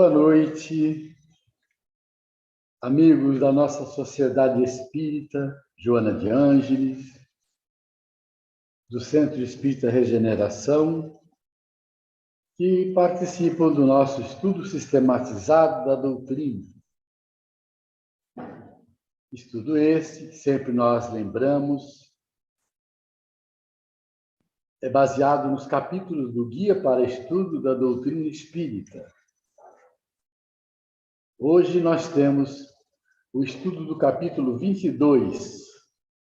Boa noite, amigos da nossa Sociedade Espírita, Joana de Ângeles, do Centro Espírita Regeneração, que participam do nosso estudo sistematizado da doutrina. Estudo esse, que sempre nós lembramos, é baseado nos capítulos do Guia para Estudo da Doutrina Espírita. Hoje nós temos o estudo do capítulo 22,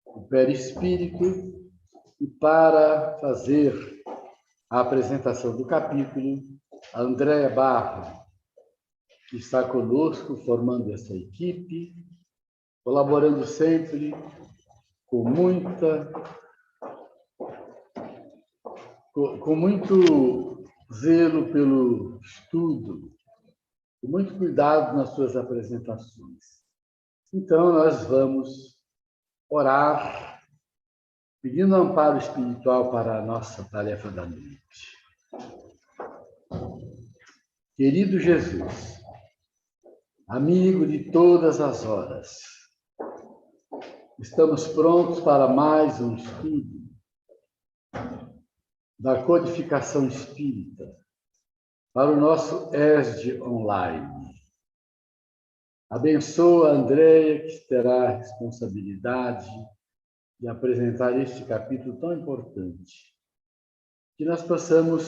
o perispírito, e para fazer a apresentação do capítulo, a Andréa Barra, que está conosco, formando essa equipe, colaborando sempre com muito zelo pelo estudo, com muito cuidado nas suas apresentações. Então, nós vamos orar, pedindo amparo espiritual para a nossa tarefa da noite. Querido Jesus, amigo de todas as horas, estamos prontos para mais um estudo da codificação espírita, para o nosso ESD online. Abençoa a Andréia, que terá a responsabilidade de apresentar este capítulo tão importante. Que nós possamos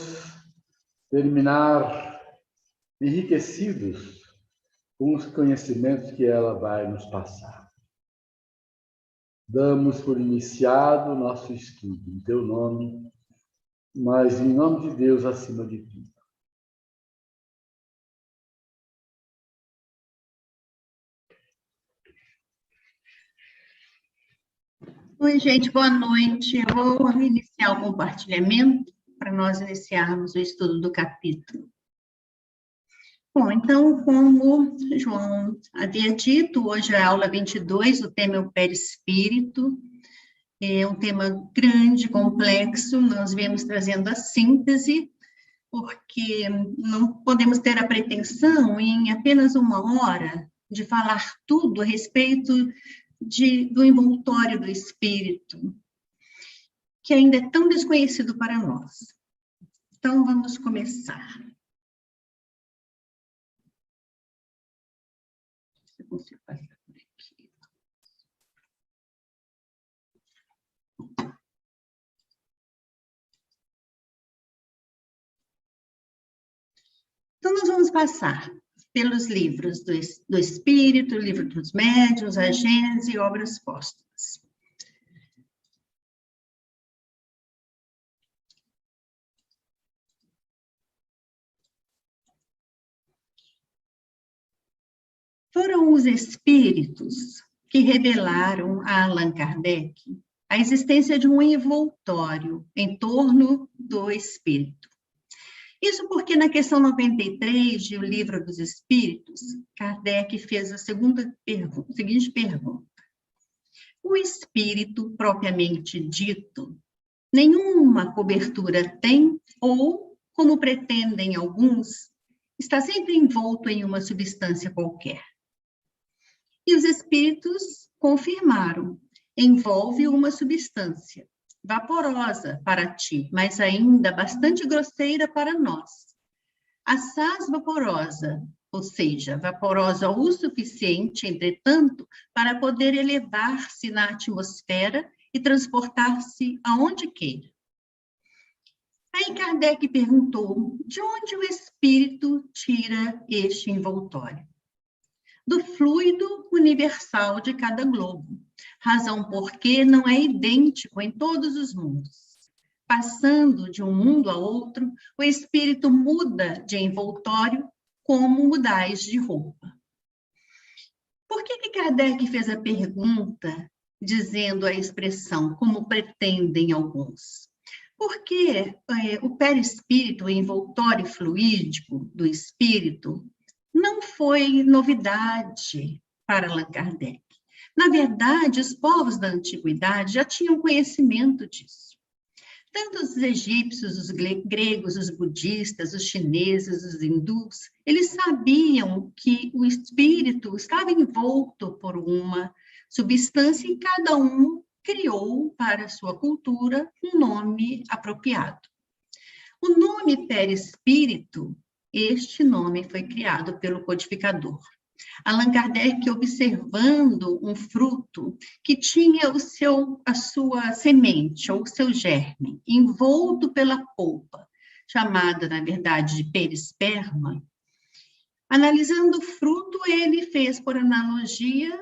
terminar enriquecidos com os conhecimentos que ela vai nos passar. Damos por iniciado o nosso estudo em teu nome, mas em nome de Deus acima de tudo. Oi, gente, boa noite. Eu vou iniciar o compartilhamento para nós iniciarmos o estudo do capítulo. Bom, então, como João havia dito, hoje é a aula 22, o tema é o perispírito. É um tema grande, complexo, nós viemos trazendo a síntese, porque não podemos ter a pretensão, em apenas uma hora, de falar tudo a respeito do envoltório do espírito, que ainda é tão desconhecido para nós. Então, vamos começar. Se eu consigo passar por aqui. Então, nós vamos passar pelos livros do Espírito, o livro dos médiuns, a Gênese e obras póstumas. Foram os espíritos que revelaram a Allan Kardec a existência de um envoltório em torno do espírito. Isso porque na questão 93 de O Livro dos Espíritos, Kardec fez a seguinte pergunta. O espírito, propriamente dito, nenhuma cobertura tem ou, como pretendem alguns, está sempre envolto em uma substância qualquer? E os espíritos confirmaram, envolve uma substância, vaporosa para ti, mas ainda bastante grosseira para nós. Assaz vaporosa, ou seja, vaporosa o suficiente, entretanto, para poder elevar-se na atmosfera e transportar-se aonde queira. Aí Kardec perguntou, de onde o espírito tira este envoltório? Do fluido universal de cada globo, razão porque não é idêntico em todos os mundos. Passando de um mundo a outro, o espírito muda de envoltório como mudais de roupa. Por que Kardec fez a pergunta, dizendo a expressão, como pretendem alguns? Porque o perispírito, o envoltório fluídico do espírito, não foi novidade para Allan Kardec. Na verdade, os povos da antiguidade já tinham conhecimento disso. Tanto os egípcios, os gregos, os budistas, os chineses, os hindus, eles sabiam que o espírito estava envolto por uma substância e cada um criou para a sua cultura um nome apropriado. O nome perispírito, este nome foi criado pelo codificador. Allan Kardec, observando um fruto que tinha a sua semente, ou o seu germe, envolto pela polpa, chamada, na verdade, de perisperma, analisando o fruto, ele fez, por analogia,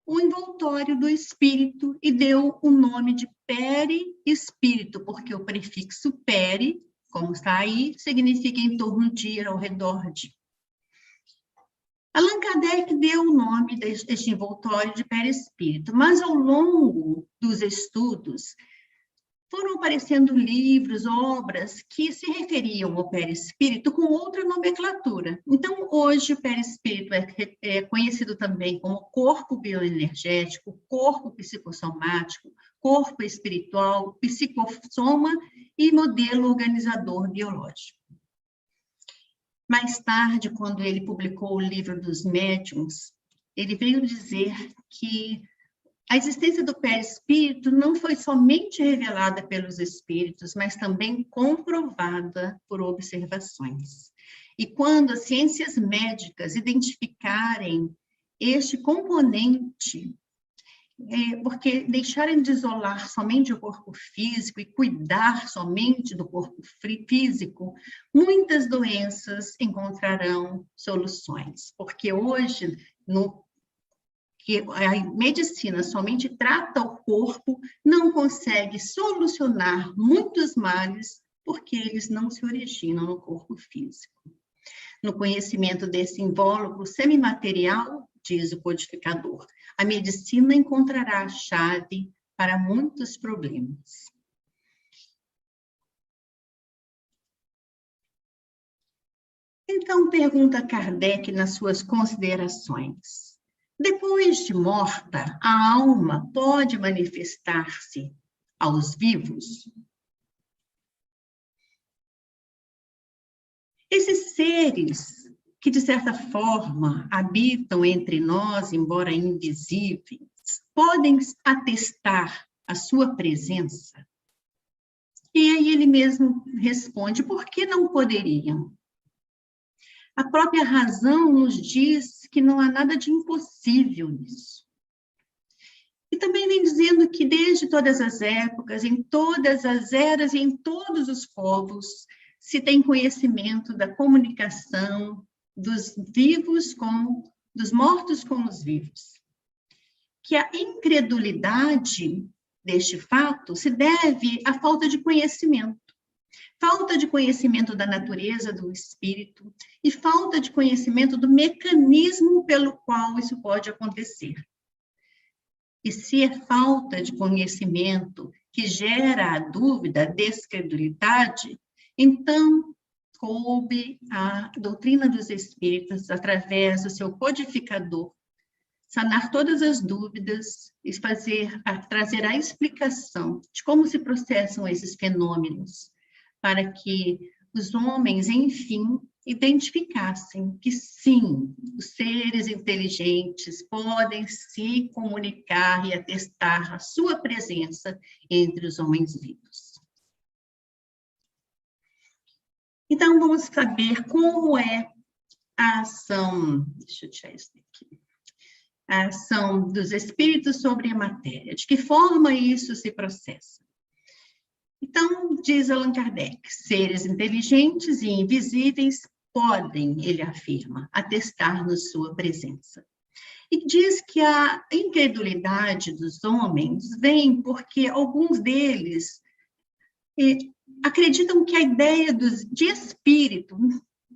o envoltório do espírito e deu o nome de perispírito, porque o prefixo peri, como está aí, significa em torno de, ao redor de. Allan Kardec deu o nome deste envoltório de perispírito, mas ao longo dos estudos foram aparecendo livros, obras que se referiam ao perispírito com outra nomenclatura. Então, hoje o perispírito é conhecido também como corpo bioenergético, corpo psicossomático, corpo espiritual, psicossoma e modelo organizador biológico. Mais tarde, quando ele publicou o livro dos médiuns, ele veio dizer que a existência do perispírito não foi somente revelada pelos espíritos, mas também comprovada por observações. E quando as ciências médicas identificarem este componente, porque deixarem de isolar somente o corpo físico e cuidar somente do corpo físico, muitas doenças encontrarão soluções. Porque hoje, que a medicina somente trata o corpo, não consegue solucionar muitos males, porque eles não se originam no corpo físico. No conhecimento desse invólucro semimaterial, diz o codificador, a medicina encontrará a chave para muitos problemas. Então, pergunta Kardec nas suas considerações. Depois de morta, a alma pode manifestar-se aos vivos? Esses seres que, de certa forma, habitam entre nós, embora invisíveis, podem atestar a sua presença? E aí ele mesmo responde, por que não poderiam? A própria razão nos diz que não há nada de impossível nisso. E também vem dizendo que desde todas as épocas, em todas as eras e em todos os povos, se tem conhecimento da comunicação dos mortos com os vivos. Que a incredulidade deste fato se deve à falta de conhecimento. Falta de conhecimento da natureza do espírito e falta de conhecimento do mecanismo pelo qual isso pode acontecer. E se é falta de conhecimento que gera a dúvida, a descredulidade, então coube a doutrina dos espíritos, através do seu codificador, sanar todas as dúvidas e trazer a explicação de como se processam esses fenômenos, para que os homens, enfim, identificassem que sim, os seres inteligentes podem se comunicar e atestar a sua presença entre os homens vivos. Então, vamos saber como é a ação, deixa eu tirar isso daqui, a ação dos espíritos sobre a matéria, de que forma isso se processa. Então, diz Allan Kardec, seres inteligentes e invisíveis podem, ele afirma, atestar-nos sua presença. E diz que a incredulidade dos homens vem porque alguns deles acreditam que a ideia de espírito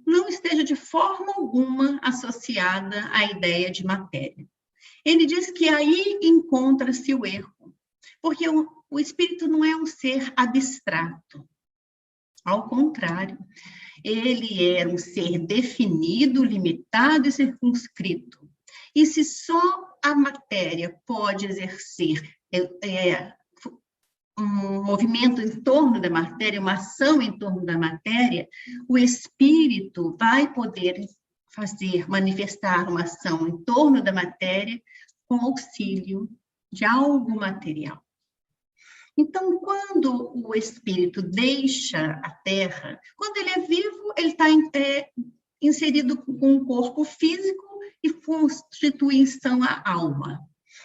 não esteja de forma alguma associada à ideia de matéria. Ele diz que aí encontra-se o erro, porque o espírito não é um ser abstrato. Ao contrário, ele é um ser definido, limitado e circunscrito. E se só a matéria pode exercer um movimento em torno da matéria, uma ação em torno da matéria, o espírito vai poder manifestar uma ação em torno da matéria com auxílio de algo material. Então, quando o espírito deixa a Terra, quando ele é vivo, ele está inserido com o corpo físico e constituição a alma.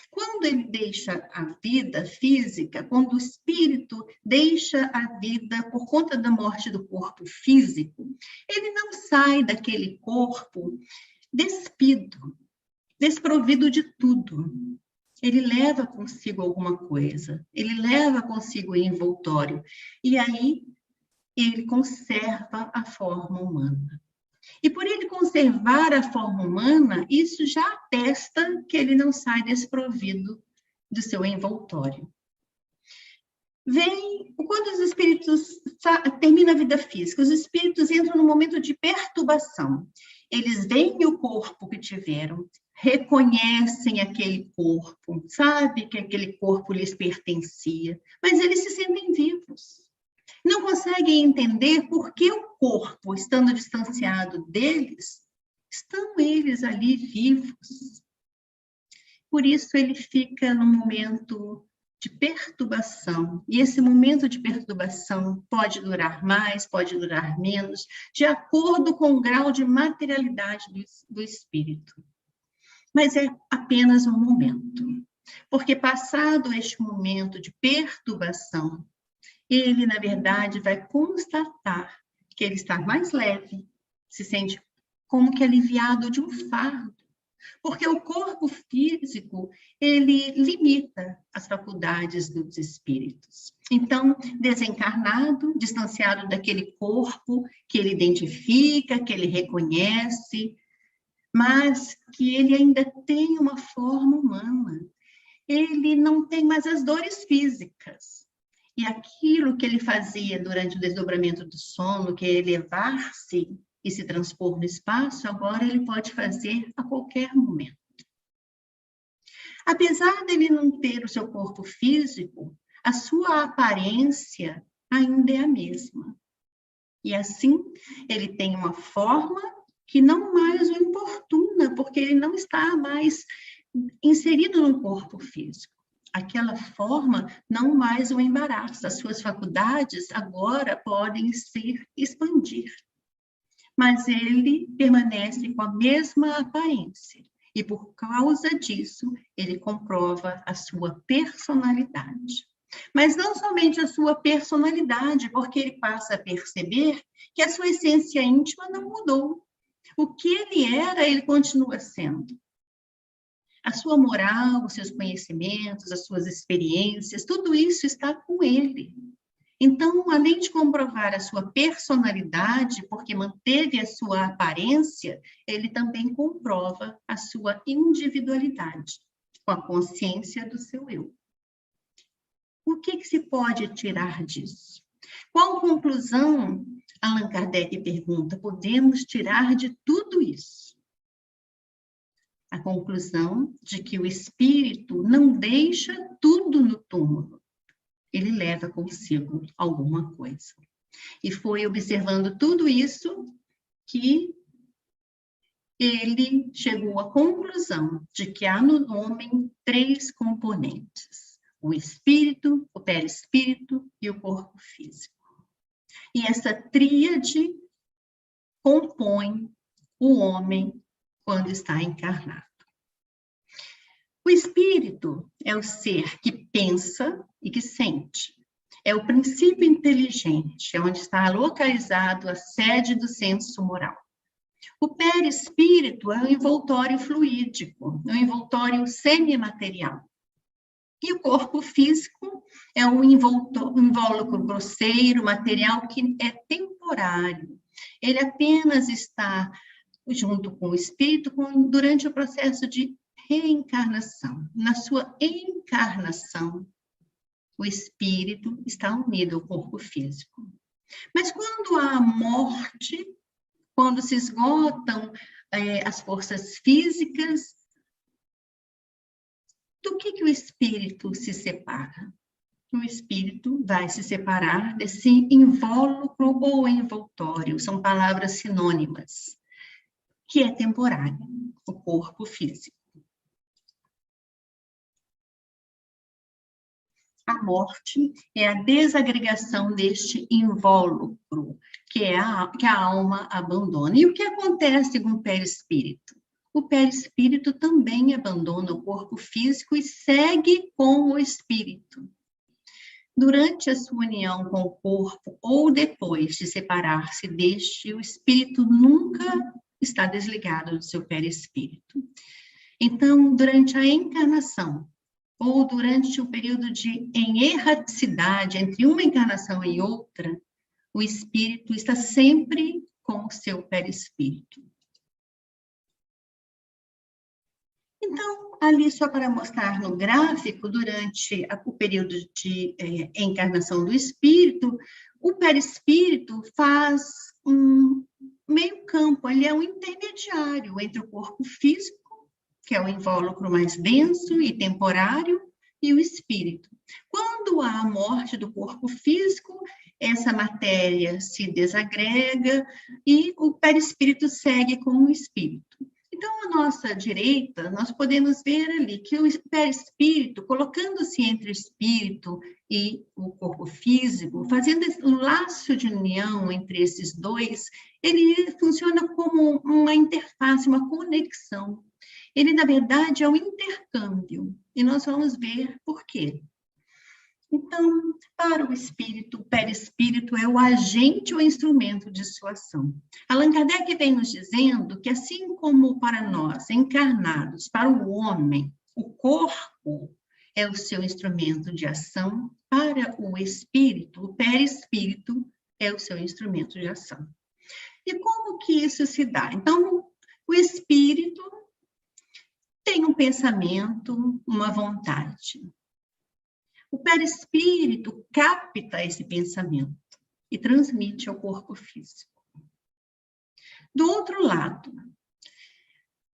Quando ele deixa a vida física, quando o espírito deixa a vida por conta da morte do corpo físico, ele não sai daquele corpo despido, desprovido de tudo. Ele leva consigo alguma coisa, ele leva consigo o envoltório, e aí ele conserva a forma humana. E por ele conservar a forma humana, isso já atesta que ele não sai desprovido do seu envoltório. Quando os espíritos terminam a vida física, os espíritos entram num momento de perturbação. Eles veem o corpo que tiveram, reconhecem aquele corpo, sabem que aquele corpo lhes pertencia, mas eles se sentem vivos. Não conseguem entender por que o corpo, estando distanciado deles, estão eles ali vivos. Por isso ele fica num momento de perturbação. E esse momento de perturbação pode durar mais, pode durar menos, de acordo com o grau de materialidade do espírito. Mas é apenas um momento. Porque passado este momento de perturbação, ele, na verdade, vai constatar que ele está mais leve, se sente como que aliviado de um fardo, porque o corpo físico, ele limita as faculdades dos espíritos. Então, desencarnado, distanciado daquele corpo que ele identifica, que ele reconhece, mas que ele ainda tem uma forma humana. Ele não tem mais as dores físicas. E aquilo que ele fazia durante o desdobramento do sono, que é elevar-se e se transpor no espaço, agora ele pode fazer a qualquer momento. Apesar dele não ter o seu corpo físico, a sua aparência ainda é a mesma. E assim, ele tem uma forma que não mais o importuna, porque ele não está mais inserido no corpo físico. Aquela forma não mais o embaraça, as suas faculdades agora podem se expandir. Mas ele permanece com a mesma aparência, e por causa disso, ele comprova a sua personalidade. Mas não somente a sua personalidade, porque ele passa a perceber que a sua essência íntima não mudou. O que ele era, ele continua sendo. A sua moral, os seus conhecimentos, as suas experiências, tudo isso está com ele. Então, além de comprovar a sua personalidade, porque manteve a sua aparência, ele também comprova a sua individualidade, com a consciência do seu eu. O que se pode tirar disso? Qual conclusão, Allan Kardec pergunta, podemos tirar de tudo isso? A conclusão de que o espírito não deixa tudo no túmulo. Ele leva consigo alguma coisa. E foi observando tudo isso que ele chegou à conclusão de que há no homem 3 componentes: o espírito, o perispírito e o corpo físico. E essa tríade compõe o homem quando está encarnado. O espírito é o ser que pensa e que sente. É o princípio inteligente, é onde está localizado a sede do senso moral. O perispírito é o envoltório fluídico, é o envoltório semimaterial. E o corpo físico é um invólucro grosseiro, material que é temporário. Ele apenas está junto com o espírito durante o processo de reencarnação. Na sua encarnação, o espírito está unido ao corpo físico. Mas quando há morte, quando se esgotam as forças físicas, do que o espírito se separa? o espírito vai se separar desse invólucro ou envoltório, são palavras sinônimas, que é temporário, o corpo físico. A morte é a desagregação deste invólucro, que a alma abandona. E o que acontece com o perispírito? O perispírito também abandona o corpo físico e segue com o espírito. Durante a sua união com o corpo ou depois de separar-se deste, o espírito nunca está desligado do seu perispírito. Então, durante a encarnação, ou durante o período em erraticidade entre uma encarnação e outra, o espírito está sempre com o seu perispírito. Então, ali só para mostrar no gráfico, durante o período de encarnação do espírito, o perispírito faz um meio campo, ele é um intermediário entre o corpo físico, que é o invólucro mais denso e temporário, e o espírito. Quando há a morte do corpo físico, essa matéria se desagrega e o perispírito segue com o espírito. Então, à nossa direita, nós podemos ver ali que o perispírito, colocando-se entre o espírito e o corpo físico, fazendo um laço de união entre esses dois, ele funciona como uma interface, uma conexão. Ele, na verdade, é um intercâmbio, e nós vamos ver por quê. Então, para o espírito, o perispírito é o agente ou instrumento de sua ação. Allan Kardec vem nos dizendo que, assim como para nós, encarnados, para o homem, o corpo é o seu instrumento de ação, para o espírito, o perispírito é o seu instrumento de ação. E como que isso se dá? Então, o espírito tem um pensamento, uma vontade. O perispírito capta esse pensamento e transmite ao corpo físico. Do outro lado,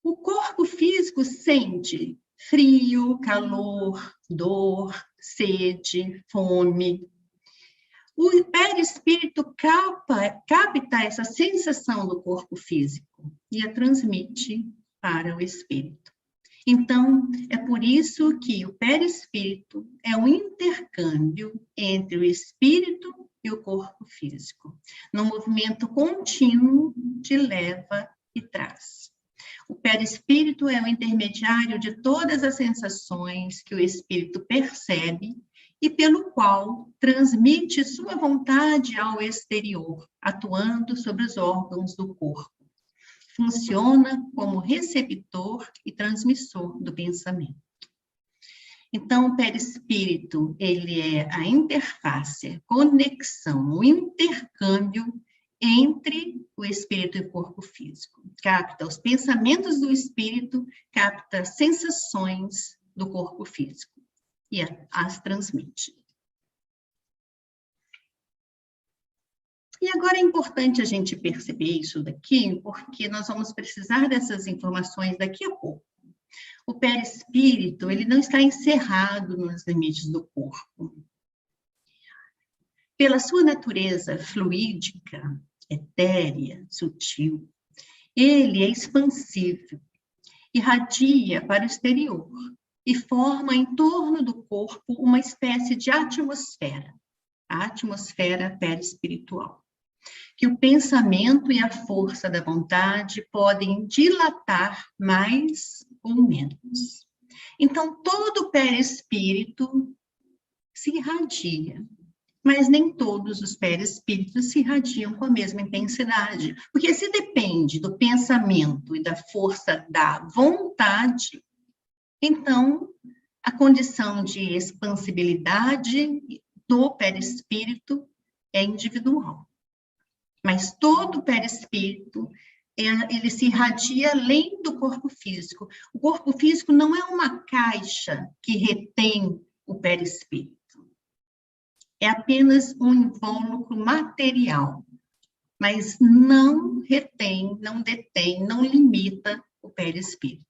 o corpo físico sente frio, calor, dor, sede, fome. O perispírito capta essa sensação do corpo físico e a transmite para o espírito. Então, é por isso que o perispírito é um intercâmbio entre o espírito e o corpo físico, num movimento contínuo de leva e traz. O perispírito é o intermediário de todas as sensações que o espírito percebe e pelo qual transmite sua vontade ao exterior, atuando sobre os órgãos do corpo. Funciona como receptor e transmissor do pensamento. Então, o perispírito, ele é a interface, a conexão, o intercâmbio entre o espírito e o corpo físico. Capta os pensamentos do espírito, capta sensações do corpo físico e as transmite. E agora é importante a gente perceber isso daqui, porque nós vamos precisar dessas informações daqui a pouco. O perispírito, ele não está encerrado nos limites do corpo. Pela sua natureza fluídica, etérea, sutil, ele é expansivo, irradia para o exterior e forma em torno do corpo uma espécie de atmosfera, a atmosfera perispiritual, que o pensamento e a força da vontade podem dilatar mais ou menos. Então, todo o perispírito se irradia, mas nem todos os perispíritos se irradiam com a mesma intensidade, porque se depende do pensamento e da força da vontade, então a condição de expansibilidade do perispírito é individual. Mas todo o perispírito, ele se irradia além do corpo físico. O corpo físico não é uma caixa que retém o perispírito. É apenas um invólucro material, mas não retém, não detém, não limita o perispírito.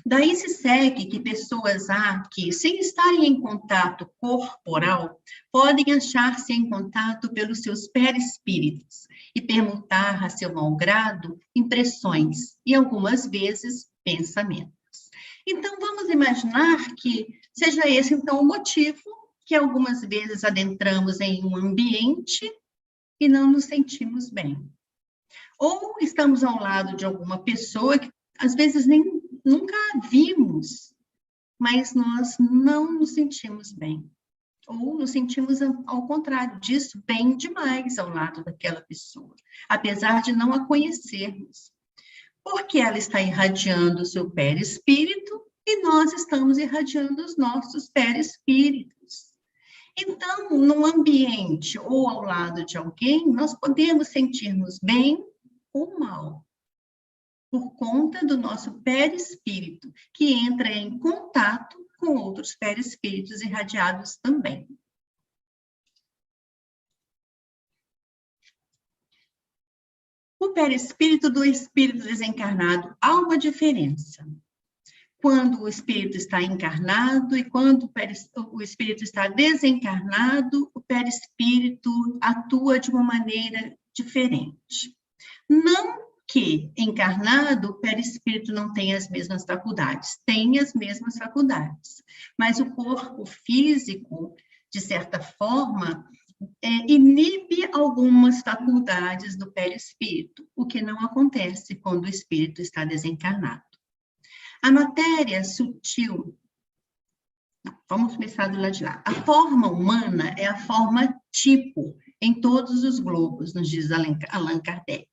Daí se segue que pessoas há que, sem estarem em contato corporal, podem achar-se em contato pelos seus perispíritos e permutar a seu malgrado impressões e, algumas vezes, pensamentos. Então, vamos imaginar que seja esse, então, o motivo que algumas vezes adentramos em um ambiente e não nos sentimos bem. Ou estamos ao lado de alguma pessoa que, às vezes, nunca vimos, mas nós não nos sentimos bem. Ou nos sentimos, ao contrário disso, bem demais ao lado daquela pessoa, apesar de não a conhecermos. Porque ela está irradiando o seu perispírito e nós estamos irradiando os nossos perispíritos. Então, num ambiente ou ao lado de alguém, nós podemos sentir-nos bem ou mal, por conta do nosso perispírito, que entra em contato com outros perispíritos irradiados também. O perispírito do espírito desencarnado, há uma diferença. Quando o espírito está encarnado e quando o espírito está desencarnado, o perispírito atua de uma maneira diferente. Não que encarnado o perispírito não tenha as mesmas faculdades, tem as mesmas faculdades, mas o corpo físico, de certa forma, inibe algumas faculdades do perispírito, o que não acontece quando o espírito está desencarnado. A matéria sutil, vamos começar do lado de lá. A forma humana é a forma tipo em todos os globos, nos diz Allan Kardec.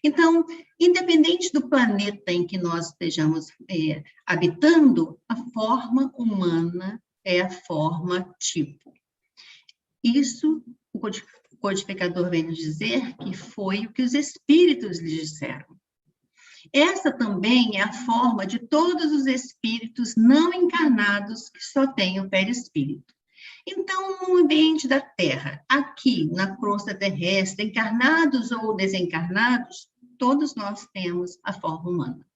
Então, independente do planeta em que nós estejamos habitando, a forma humana é a forma tipo. Isso, o codificador vem nos dizer que foi o que os espíritos lhe disseram. Essa também é a forma de todos os espíritos não encarnados que só têm o perispírito. Então, no ambiente da Terra, aqui na crosta terrestre, encarnados ou desencarnados, todos nós temos a forma humana.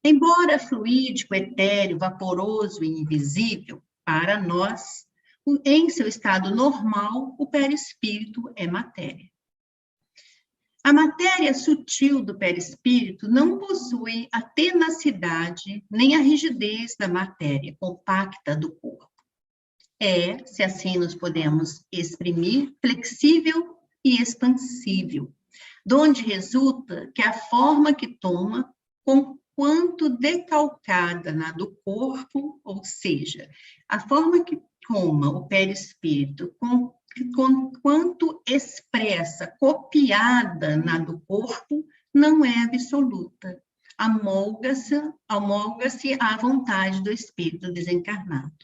Embora fluídico, etéreo, vaporoso e invisível, para nós, em seu estado normal, o perispírito é matéria. A matéria sutil do perispírito não possui a tenacidade nem a rigidez da matéria compacta do corpo. É, se assim nos podemos exprimir, flexível e expansível, donde resulta que a forma que toma, conquanto decalcada na do corpo, ou seja, a forma que toma o perispírito, quanto expressa, copiada na do corpo, não é absoluta. Amolga-se à vontade do espírito desencarnado.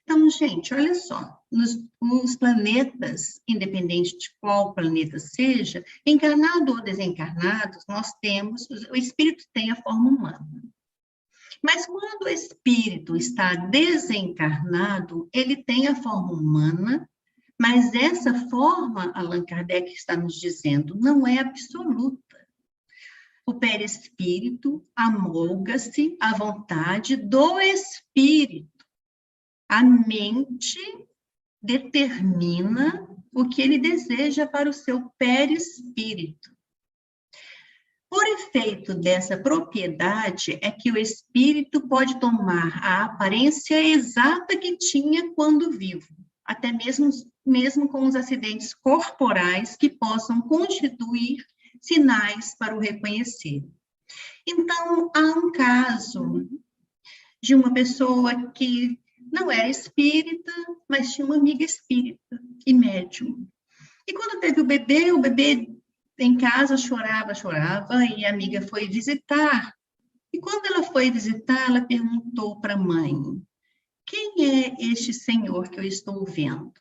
Então, gente, olha só, nos planetas, independente de qual planeta seja, encarnado ou desencarnado, nós temos, o espírito tem a forma humana. Mas quando o espírito está desencarnado, ele tem a forma humana, mas essa forma, Allan Kardec está nos dizendo, não é absoluta. O perispírito amolga-se à vontade do espírito. A mente determina o que ele deseja para o seu perispírito. Por efeito dessa propriedade, é que o espírito pode tomar a aparência exata que tinha quando vivo, até mesmo com os acidentes corporais que possam constituir sinais para o reconhecer. Então, há um caso de uma pessoa que não era espírita, mas tinha uma amiga espírita e médium. E quando teve o bebê em casa chorava, e a amiga foi visitar. E quando ela foi visitar, ela perguntou para a mãe, quem é este senhor que eu estou vendo?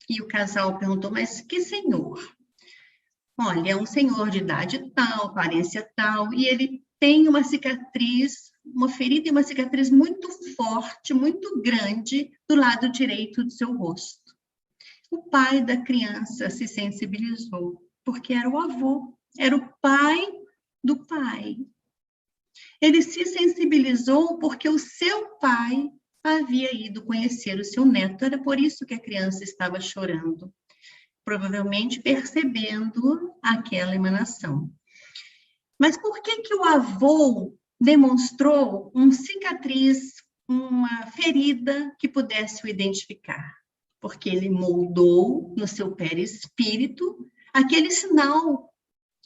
E o casal perguntou, mas que senhor? Olha, é um senhor de idade tal, aparência tal, e ele tem uma cicatriz, uma ferida e uma cicatriz muito forte, muito grande, do lado direito do seu rosto. O pai da criança se sensibilizou, porque era o avô, era o pai do pai. Ele se sensibilizou porque o seu pai havia ido conhecer o seu neto. Era por isso que a criança estava chorando, provavelmente percebendo aquela emanação. Mas por que que o avô demonstrou uma cicatriz, uma ferida que pudesse o identificar? Porque ele moldou no seu perispírito aquele sinal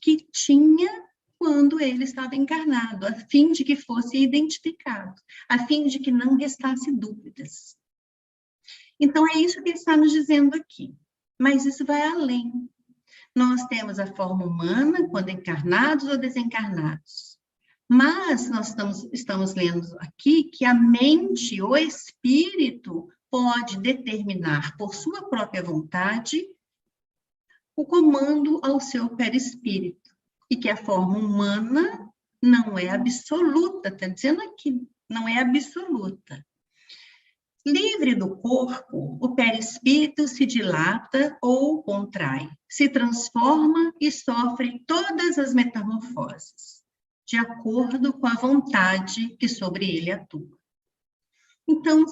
que tinha quando ele estava encarnado, a fim de que fosse identificado, a fim de que não restasse dúvidas. Então, é isso que ele está nos dizendo aqui. Mas isso vai além. Nós temos a forma humana quando encarnados ou desencarnados. Mas nós estamos lendo aqui que a mente, o espírito, pode determinar por sua própria vontade o comando ao seu perispírito. E que a forma humana não é absoluta, está dizendo aqui, não é absoluta. Livre do corpo, o perispírito se dilata ou contrai, se transforma e sofre todas as metamorfoses, de acordo com a vontade que sobre ele atua. Então,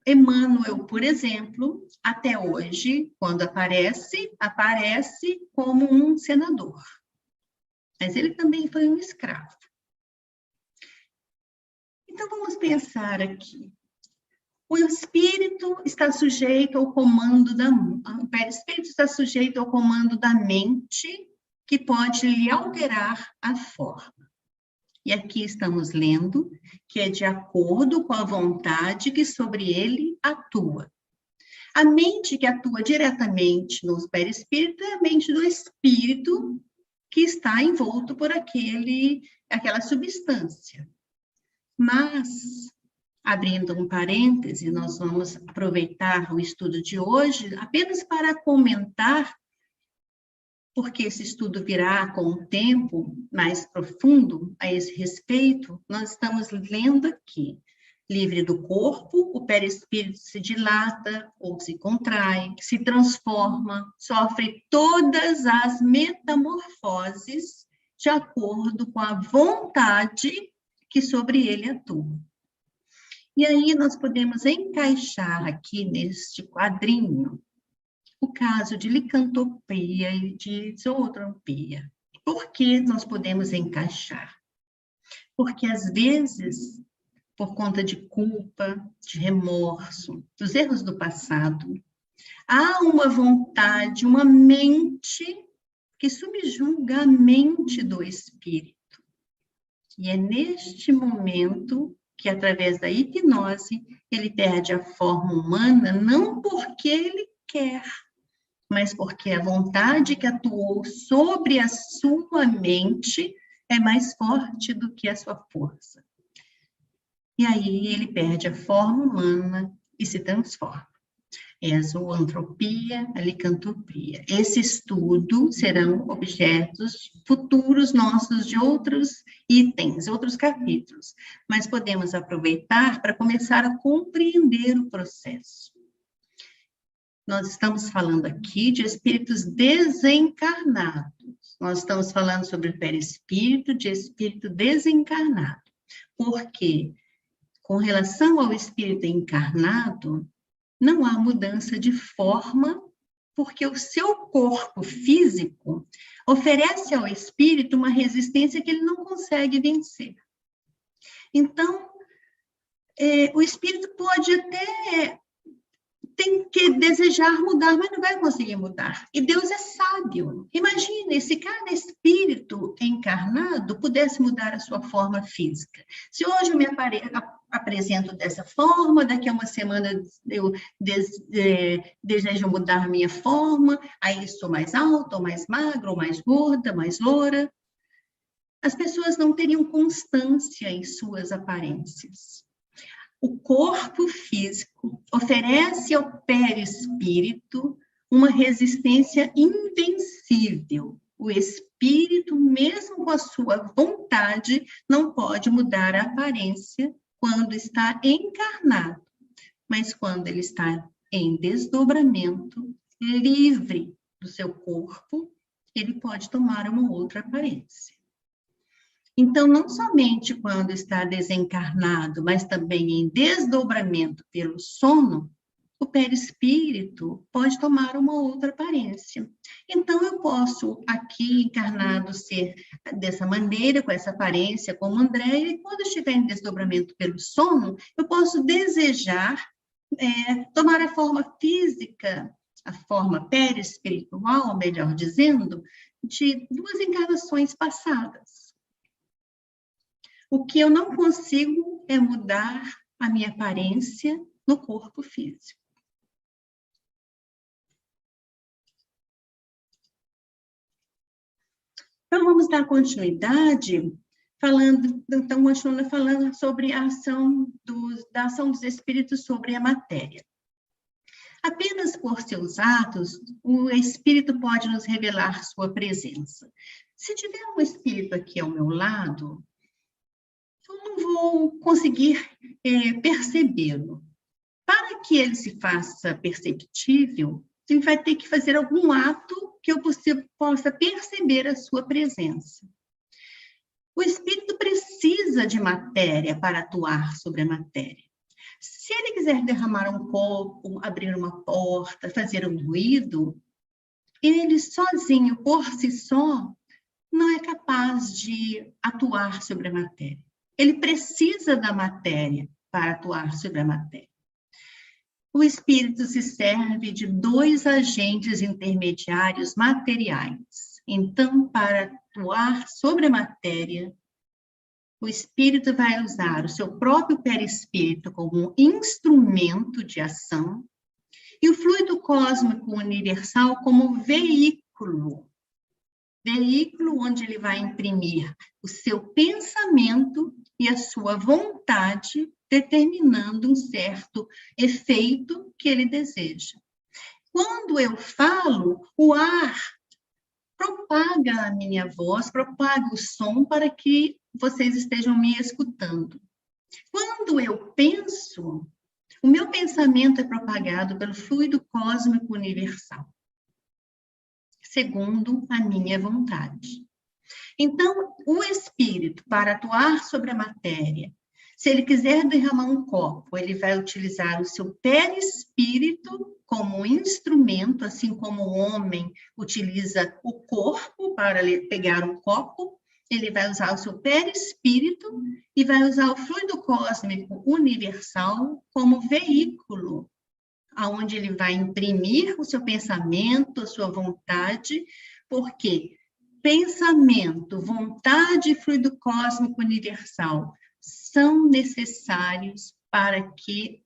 Emmanuel, por exemplo, até hoje, quando aparece como um senador. Mas ele também foi um escravo. Então, vamos pensar aqui. O espírito está sujeito ao comando o perispírito está sujeito ao comando da mente, que pode lhe alterar a forma. E aqui estamos lendo que é de acordo com a vontade que sobre ele atua. A mente que atua diretamente no perispírito é a mente do espírito que está envolto por aquela substância. Mas, abrindo um parêntese, nós vamos aproveitar o estudo de hoje apenas para comentar, porque esse estudo virá com o tempo mais profundo a esse respeito. Nós estamos lendo aqui, livre do corpo, o perispírito se dilata ou se contrai, se transforma, sofre todas as metamorfoses de acordo com a vontade que sobre ele atua. E aí nós podemos encaixar aqui neste quadrinho o caso de licantropia e de zootropia. Por que nós podemos encaixar? Porque às vezes, por conta de culpa, de remorso, dos erros do passado, há uma vontade, uma mente que subjuga a mente do espírito. E é neste momento que, através da hipnose, ele perde a forma humana, não porque ele quer, mas porque a vontade que atuou sobre a sua mente é mais forte do que a sua força. E aí ele perde a forma humana e se transforma. É a zoantropia, a licantropia. Esse estudo serão objetos futuros nossos de outros itens, outros capítulos, mas podemos aproveitar para começar a compreender o processo. Nós estamos falando aqui de espíritos desencarnados. Nós estamos falando sobre o perispírito de espírito desencarnado. Porque, com relação ao espírito encarnado, não há mudança de forma, porque o seu corpo físico oferece ao espírito uma resistência que ele não consegue vencer. Então, o espírito pode até tem que desejar mudar, mas não vai conseguir mudar. E Deus é sábio. Imagine se cada espírito encarnado pudesse mudar a sua forma física. Se hoje eu me apresento dessa forma, daqui a uma semana eu desejo mudar minha forma, aí sou mais alta, ou mais magra, ou mais gorda, mais loura. As pessoas não teriam constância em suas aparências. O corpo físico oferece ao perispírito uma resistência invencível. O espírito, mesmo com a sua vontade, não pode mudar a aparência quando está encarnado. Mas quando ele está em desdobramento, livre do seu corpo, ele pode tomar uma outra aparência. Então, não somente quando está desencarnado, mas também em desdobramento pelo sono, o perispírito pode tomar uma outra aparência. Então, eu posso, aqui encarnado, ser dessa maneira, com essa aparência, como Andréia, e quando estiver em desdobramento pelo sono, eu posso desejar tomar a forma física, a forma perispiritual, melhor dizendo, de 2 encarnações passadas. O que eu não consigo é mudar a minha aparência no corpo físico. Então, vamos dar continuidade, continuando falando sobre a ação da ação dos espíritos sobre a matéria. Apenas por seus atos, o espírito pode nos revelar sua presença. Se tiver um espírito aqui ao meu lado, eu não vou conseguir percebê-lo. Para que ele se faça perceptível, ele vai ter que fazer algum ato que eu possa perceber a sua presença. O espírito precisa de matéria para atuar sobre a matéria. Se ele quiser derramar um copo, abrir uma porta, fazer um ruído, ele sozinho, por si só, não é capaz de atuar sobre a matéria. Ele precisa da matéria para atuar sobre a matéria. O espírito se serve de 2 agentes intermediários materiais. Então, para atuar sobre a matéria, o espírito vai usar o seu próprio perispírito como um instrumento de ação e o fluido cósmico universal como veículo onde ele vai imprimir o seu pensamento e a sua vontade, determinando um certo efeito que ele deseja. Quando eu falo, o ar propaga a minha voz, propaga o som para que vocês estejam me escutando. Quando eu penso, o meu pensamento é propagado pelo fluido cósmico universal, segundo a minha vontade. Então, o espírito, para atuar sobre a matéria, se ele quiser derramar um copo, ele vai utilizar o seu perispírito como instrumento, assim como o homem utiliza o corpo para pegar um copo, ele vai usar o seu perispírito e vai usar o fluido cósmico universal como veículo, aonde ele vai imprimir o seu pensamento, a sua vontade, porque pensamento, vontade e fluido cósmico universal são necessários para que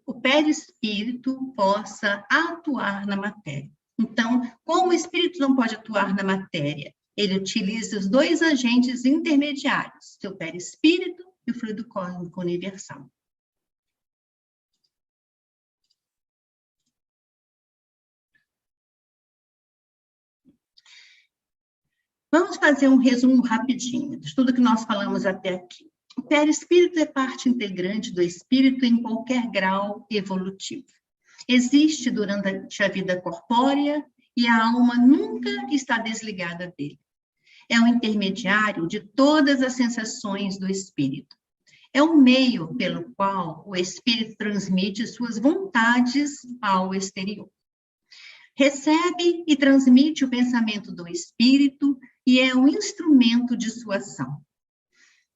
o perispírito possa atuar na matéria. Então, como o espírito não pode atuar na matéria, ele utiliza os 2 agentes intermediários, seu perispírito e o fluido cósmico universal. Vamos fazer um resumo rapidinho de tudo que nós falamos até aqui. O perispírito é parte integrante do espírito em qualquer grau evolutivo. Existe durante a vida corpórea e a alma nunca está desligada dele. É o intermediário de todas as sensações do espírito. É o meio pelo qual o espírito transmite suas vontades ao exterior. Recebe e transmite o pensamento do espírito e é um instrumento de sua ação.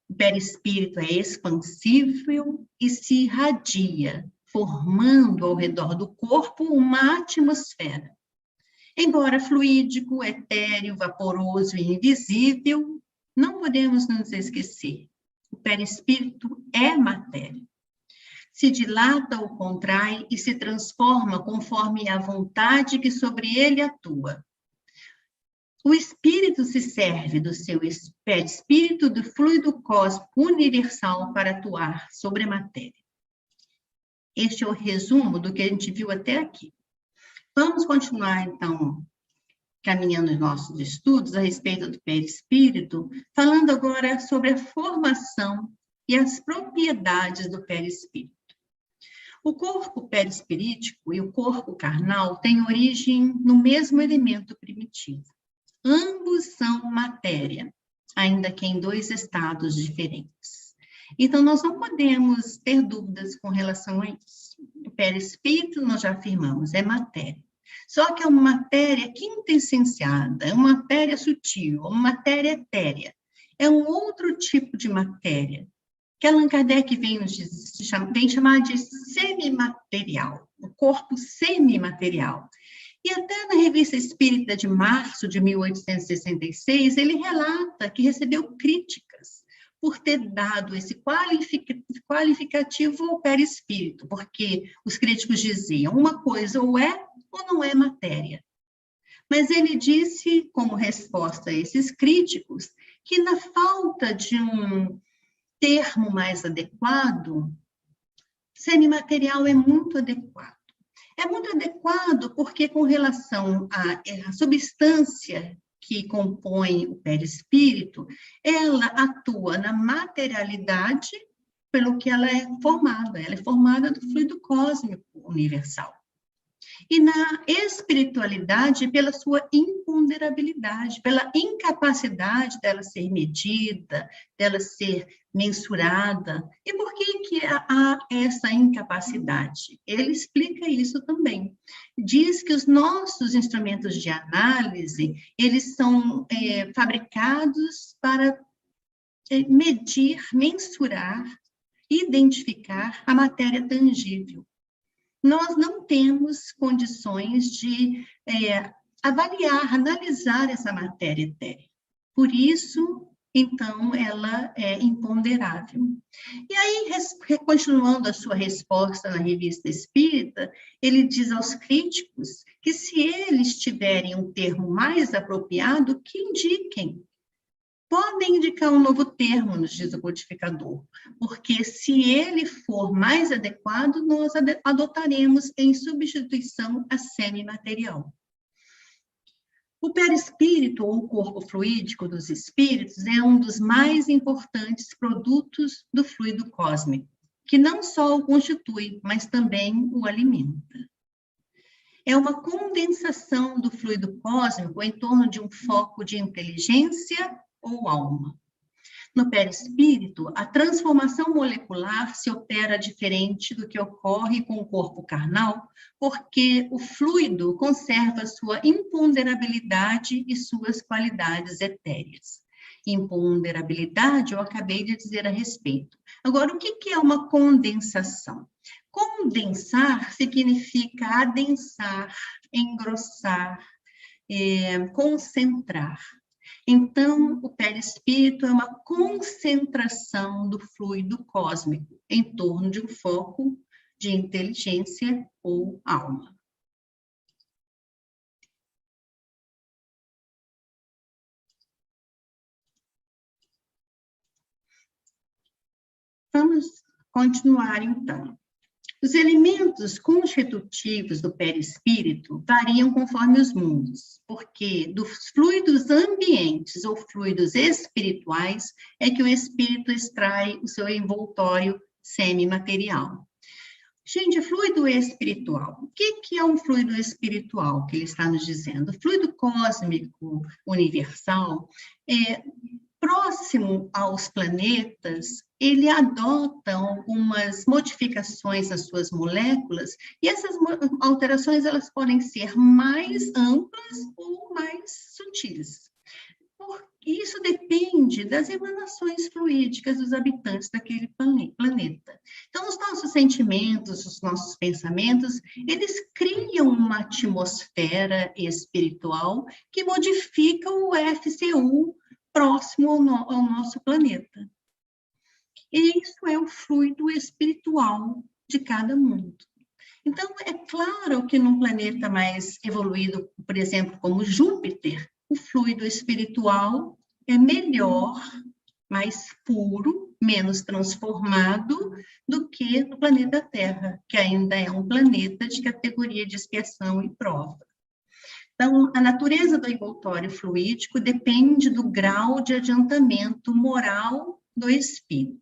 O perispírito é expansível e se irradia, formando ao redor do corpo uma atmosfera. Embora fluídico, etéreo, vaporoso e invisível, não podemos nos esquecer. O perispírito é matéria. Se dilata ou contrai e se transforma conforme a vontade que sobre ele atua. O espírito se serve do seu perispírito do fluido cósmico universal para atuar sobre a matéria. Este é o resumo do que a gente viu até aqui. Vamos continuar, então, caminhando os nossos estudos a respeito do perispírito, falando agora sobre a formação e as propriedades do perispírito. O corpo perispirítico e o corpo carnal têm origem no mesmo elemento primitivo. Ambos são matéria. ainda que em 2 estados diferentes. Então, nós não podemos ter dúvidas com relação a isso. O perispírito, nós já afirmamos, é matéria. Só que é uma matéria quintessenciada, é uma matéria sutil, uma matéria etérea. É um outro tipo de matéria, que Allan Kardec vem chamar de semimaterial, o corpo semimaterial. E até na Revista Espírita de março de 1866, ele relata que recebeu críticas por ter dado esse qualificativo ao perispírito, porque os críticos diziam uma coisa ou é ou não é matéria. Mas ele disse, como resposta a esses críticos, que na falta de um termo mais adequado, semimaterial é muito adequado. É muito adequado porque, com relação à substância que compõe o perispírito, ela atua na materialidade pelo que ela é formada do fluido cósmico universal. E na espiritualidade, pela sua imponderabilidade, pela incapacidade dela ser medida, dela ser mensurada. E por que há essa incapacidade? Ele explica isso também. Diz que os nossos instrumentos de análise, eles são fabricados para medir, mensurar, identificar a matéria tangível. Nós não temos condições de avaliar, analisar essa matéria etérea. Por isso, então, ela é imponderável. E aí, continuando a sua resposta na Revista Espírita, ele diz aos críticos que se eles tiverem um termo mais apropriado, que indiquem. Podem indicar um novo termo, nos diz o codificador, porque se ele for mais adequado, nós adotaremos em substituição a semimaterial. O perispírito, ou o corpo fluídico dos espíritos, é um dos mais importantes produtos do fluido cósmico, que não só o constitui, mas também o alimenta. É uma condensação do fluido cósmico em torno de um foco de inteligência ou alma. No perispírito, a transformação molecular se opera diferente do que ocorre com o corpo carnal, porque o fluido conserva sua imponderabilidade e suas qualidades etéreas. Imponderabilidade, eu acabei de dizer a respeito. Agora, o que é uma condensação? Condensar significa adensar, engrossar, concentrar. Então, o perispírito é uma concentração do fluido cósmico em torno de um foco de inteligência ou alma. Vamos continuar, então. Os elementos constitutivos do perispírito variam conforme os mundos, porque dos fluidos ambientes ou fluidos espirituais é que o espírito extrai o seu envoltório semimaterial. Gente, fluido espiritual. O que é um fluido espiritual que ele está nos dizendo? O fluido cósmico universal próximo aos planetas, ele adota algumas modificações nas suas moléculas, e essas alterações elas podem ser mais amplas ou mais sutis. Isso depende das emanações fluídicas dos habitantes daquele planeta. Então, os nossos sentimentos, os nossos pensamentos, eles criam uma atmosfera espiritual que modifica o FCU próximo ao nosso planeta. E isso é o fluido espiritual de cada mundo. Então, é claro que num planeta mais evoluído, por exemplo, como Júpiter, o fluido espiritual é melhor, mais puro, menos transformado do que no planeta Terra, que ainda é um planeta de categoria de expiação e prova. Então, a natureza do envoltório fluídico depende do grau de adiantamento moral do espírito.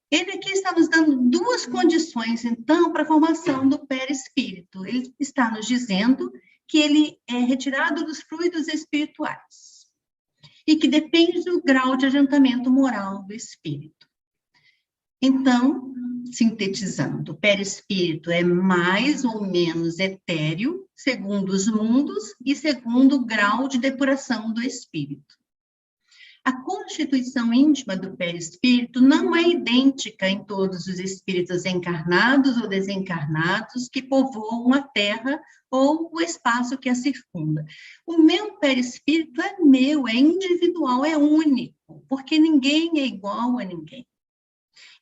Ele aqui está nos dando duas condições, então, para a formação do perispírito. Ele está nos dizendo que ele é retirado dos fluidos espirituais. e que depende do grau de adiantamento moral do espírito. Então, sintetizando, o perispírito é mais ou menos etéreo, segundo os mundos e segundo o grau de depuração do espírito. A constituição íntima do perispírito não é idêntica em todos os espíritos encarnados ou desencarnados que povoam a Terra ou o espaço que a circunda. O meu perispírito é meu, é individual, é único, porque ninguém é igual a ninguém.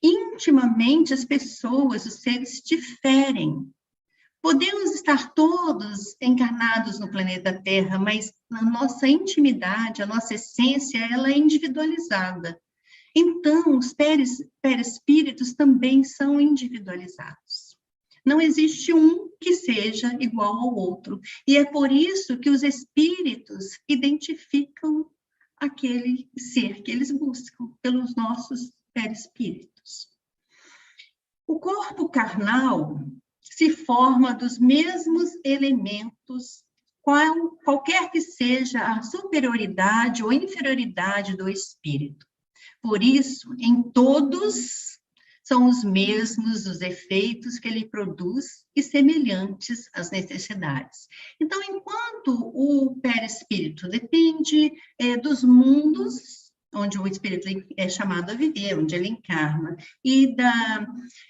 Intimamente, as pessoas, os seres diferem. Podemos estar todos encarnados no planeta Terra, mas a nossa intimidade, a nossa essência, ela é individualizada. Então, os perispíritos também são individualizados. Não existe um que seja igual ao outro. E é por isso que os espíritos identificam aquele ser que eles buscam pelos nossos perispíritos. O corpo carnal se forma dos mesmos elementos, qualquer que seja a superioridade ou inferioridade do espírito. Por isso, em todos são os mesmos os efeitos que ele produz e semelhantes às necessidades. Então, enquanto o perispírito depende dos mundos onde o espírito é chamado a viver, onde ele encarna, e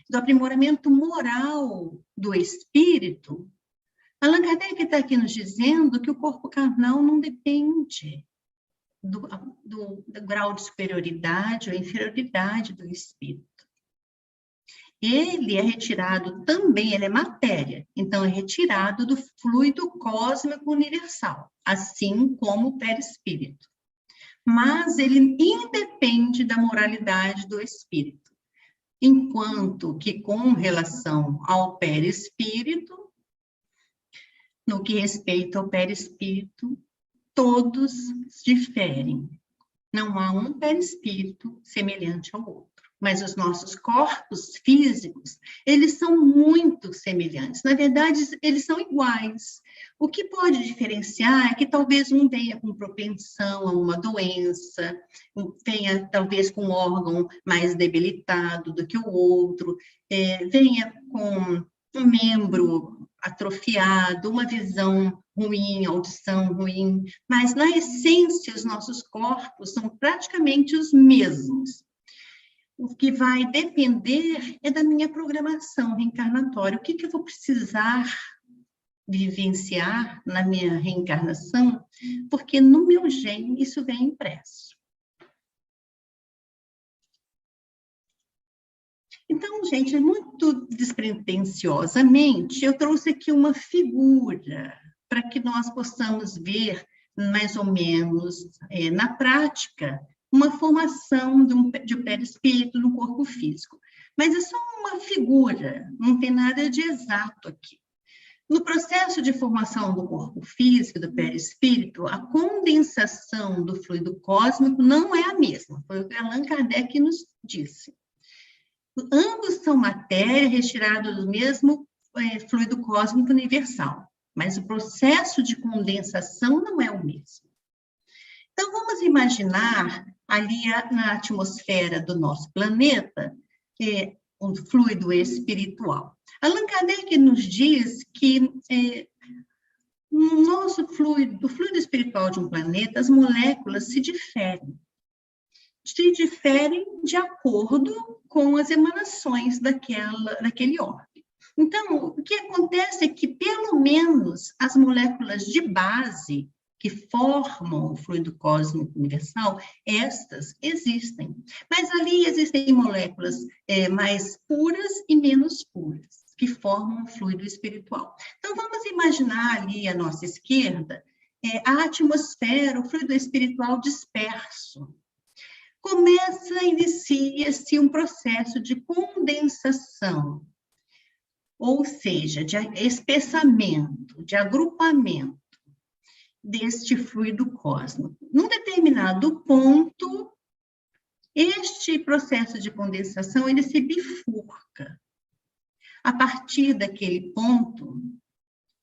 do aprimoramento moral do espírito, Allan Kardec está aqui nos dizendo que o corpo carnal não depende do grau de superioridade ou inferioridade do espírito. Ele é retirado também, ele é matéria, então é retirado do fluido cósmico universal, assim como o perispírito. Mas ele independe da moralidade do espírito, enquanto que com relação ao perispírito, no que respeita ao perispírito, todos diferem. Não há um perispírito semelhante ao outro. Mas os nossos corpos físicos, eles são muito semelhantes. Na verdade, eles são iguais. O que pode diferenciar é que talvez um venha com propensão a uma doença, venha talvez com um órgão mais debilitado do que o outro, venha com um membro atrofiado, uma visão ruim, audição ruim, mas na essência os nossos corpos são praticamente os mesmos. O que vai depender é da minha programação reencarnatória. O que eu vou precisar vivenciar na minha reencarnação, porque no meu gene isso vem impresso. Então, gente, muito despretensiosamente, eu trouxe aqui uma figura para que nós possamos ver, mais ou menos, na prática, uma formação de um perispírito no corpo físico. Mas é só uma figura, não tem nada de exato aqui. No processo de formação do corpo físico, do perispírito, a condensação do fluido cósmico não é a mesma, foi o que Allan Kardec nos disse. Ambos são matéria retirada do mesmo fluido cósmico universal, mas o processo de condensação não é o mesmo. Então, vamos imaginar ali na atmosfera do nosso planeta um fluido espiritual. Allan Kardec nos diz que no nosso fluido, do fluido espiritual de um planeta, as moléculas se diferem de acordo com as emanações daquele órgão. Então, o que acontece é que, pelo menos, as moléculas de base que formam o fluido cósmico universal, estas existem. Mas ali existem moléculas mais puras e menos puras, que formam o fluido espiritual. Então, vamos imaginar ali à nossa esquerda a atmosfera, o fluido espiritual disperso. Inicia-se um processo de condensação, ou seja, de espessamento, de agrupamento deste fluido cósmico. Num determinado ponto, este processo de condensação, ele se bifurca. A partir daquele ponto,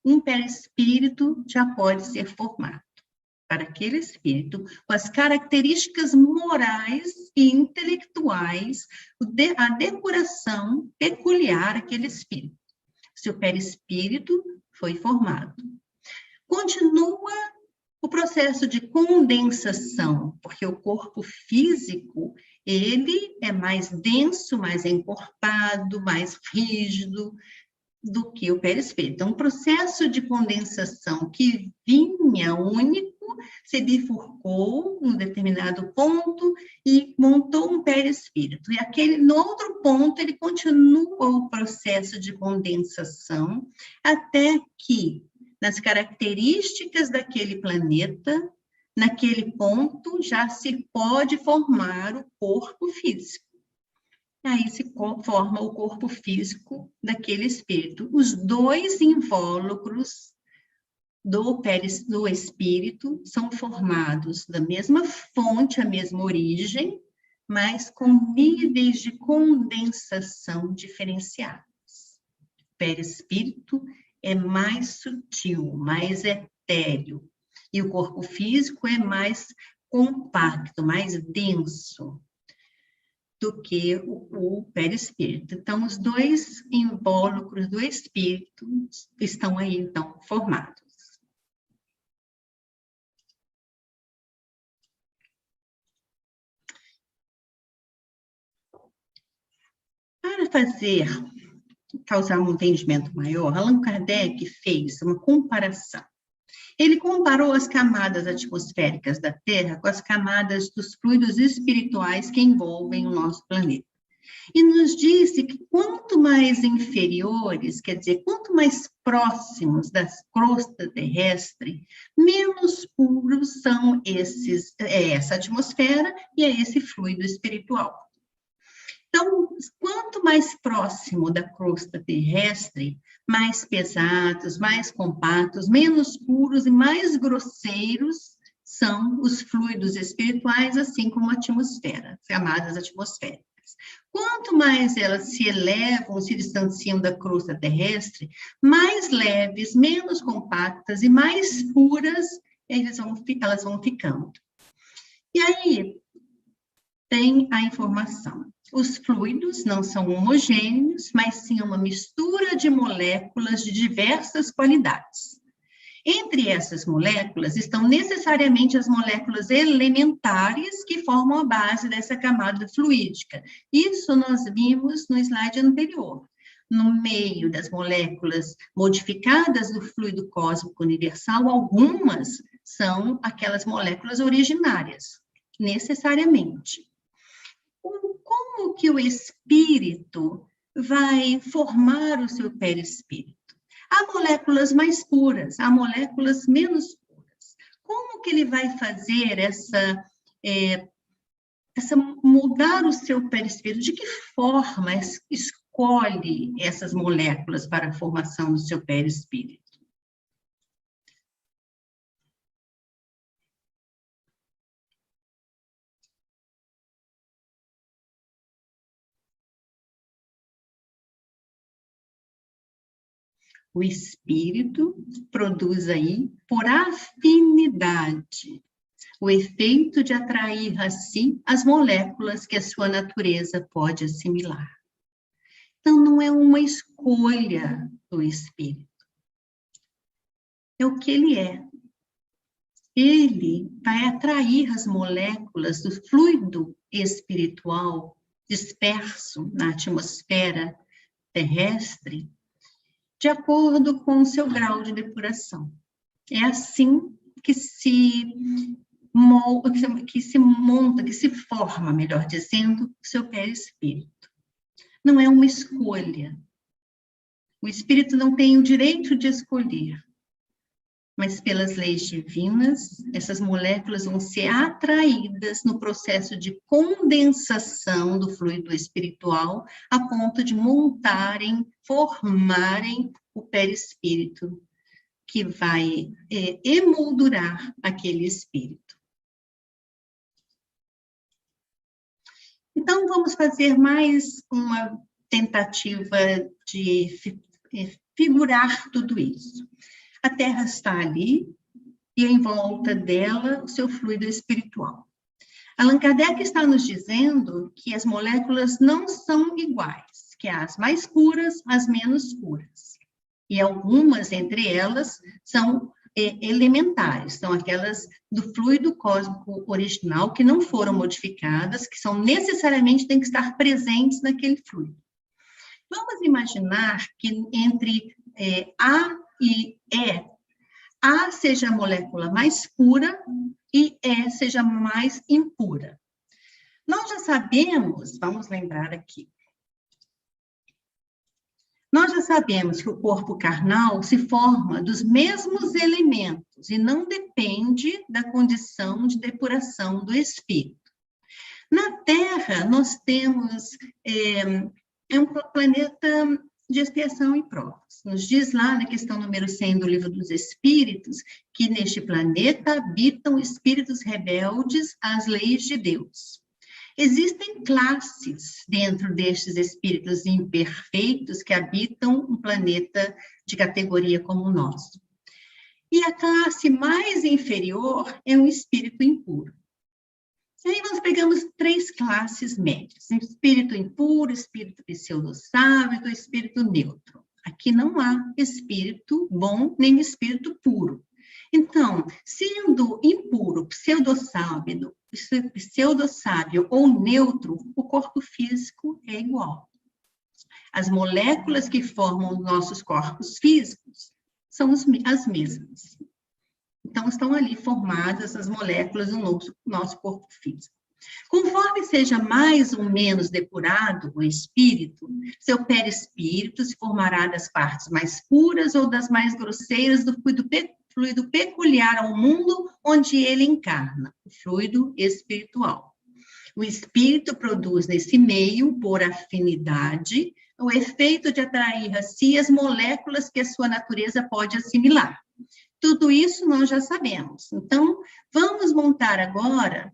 um perispírito já pode ser formado. para aquele espírito, com as características morais e intelectuais, a depuração peculiar àquele espírito. Seu perispírito foi formado. Continua o processo de condensação, porque o corpo físico, ele é mais denso, mais encorpado, mais rígido do que o perispírito. Então, um processo de condensação que vinha único, se bifurcou em um determinado ponto e montou um perispírito. E no outro ponto, ele continua o processo de condensação até que, nas características daquele planeta, naquele ponto, já se pode formar o corpo físico. Aí se forma o corpo físico daquele espírito. Os dois invólucros do espírito são formados da mesma fonte, a mesma origem, mas com níveis de condensação diferenciados. O perispírito é mais sutil, mais etéreo, e o corpo físico é mais compacto, mais denso do que o perispírito. Então, os dois invólucros do espírito estão aí, então, formados. Para causar um entendimento maior, Allan Kardec fez uma comparação. Ele comparou as camadas atmosféricas da Terra com as camadas dos fluidos espirituais que envolvem o nosso planeta. E nos disse que quanto mais inferiores, quer dizer, quanto mais próximos da crosta terrestre, menos puros são essa atmosfera e esse fluido espiritual. Então, quanto mais próximo da crosta terrestre, mais pesados, mais compactos, menos puros e mais grosseiros são os fluidos espirituais, assim como a atmosfera, camadas atmosféricas. Quanto mais elas se elevam, se distanciam da crosta terrestre, mais leves, menos compactas e mais puras elas vão ficando. E aí tem a informação. Os fluidos não são homogêneos, mas sim uma mistura de moléculas de diversas qualidades. Entre essas moléculas estão necessariamente as moléculas elementares que formam a base dessa camada fluídica. Isso nós vimos no slide anterior. No meio das moléculas modificadas do fluido cósmico universal, algumas são aquelas moléculas originárias, necessariamente. Como que o espírito vai formar o seu perispírito? Há moléculas mais puras, há moléculas menos puras. Como que ele vai fazer mudar o seu perispírito? De que forma escolhe essas moléculas para a formação do seu perispírito? O espírito produz aí, por afinidade, o efeito de atrair a si as moléculas que a sua natureza pode assimilar. Então, não é uma escolha do espírito. É o que ele é. Ele vai atrair as moléculas do fluido espiritual disperso na atmosfera terrestre de acordo com o seu grau de depuração. É assim que se monta, que se forma, melhor dizendo, o seu perispírito. Não é uma escolha. O espírito não tem o direito de escolher, mas pelas leis divinas, essas moléculas vão ser atraídas no processo de condensação do fluido espiritual, a ponto de formarem o perispírito, que vai emoldurar aquele espírito. Então, vamos fazer mais uma tentativa de figurar tudo isso. A Terra está ali, e em volta dela o seu fluido espiritual. Allan Kardec está nos dizendo que as moléculas não são iguais, que há as mais puras, as menos puras. E algumas entre elas são elementares, são aquelas do fluido cósmico original que não foram modificadas, que são necessariamente têm que estar presentes naquele fluido. Vamos imaginar que entre A e E, A seja a molécula mais pura e E seja mais impura. Nós já sabemos, vamos lembrar aqui, nós já sabemos que o corpo carnal se forma dos mesmos elementos e não depende da condição de depuração do espírito. Na Terra, nós temos um planeta de expiação e provas. Nos diz lá na questão número 100 do Livro dos Espíritos, que neste planeta habitam espíritos rebeldes às leis de Deus. Existem classes dentro destes espíritos imperfeitos que habitam um planeta de categoria como o nosso. E a classe mais inferior é um espírito impuro. E aí nós pegamos 3 classes médias: espírito impuro, espírito pseudo-sábio e espírito neutro. Aqui não há espírito bom nem espírito puro. Então, sendo impuro, pseudo-sábio ou neutro, o corpo físico é igual. As moléculas que formam os nossos corpos físicos são as mesmas. Então, estão ali formadas as moléculas do nosso corpo físico. Conforme seja mais ou menos depurado o espírito, seu perispírito se formará das partes mais puras ou das mais grosseiras do fluido peculiar ao mundo onde ele encarna, o fluido espiritual. O espírito produz nesse meio, por afinidade, o efeito de atrair a si as moléculas que a sua natureza pode assimilar. Tudo isso nós já sabemos. Então, vamos montar agora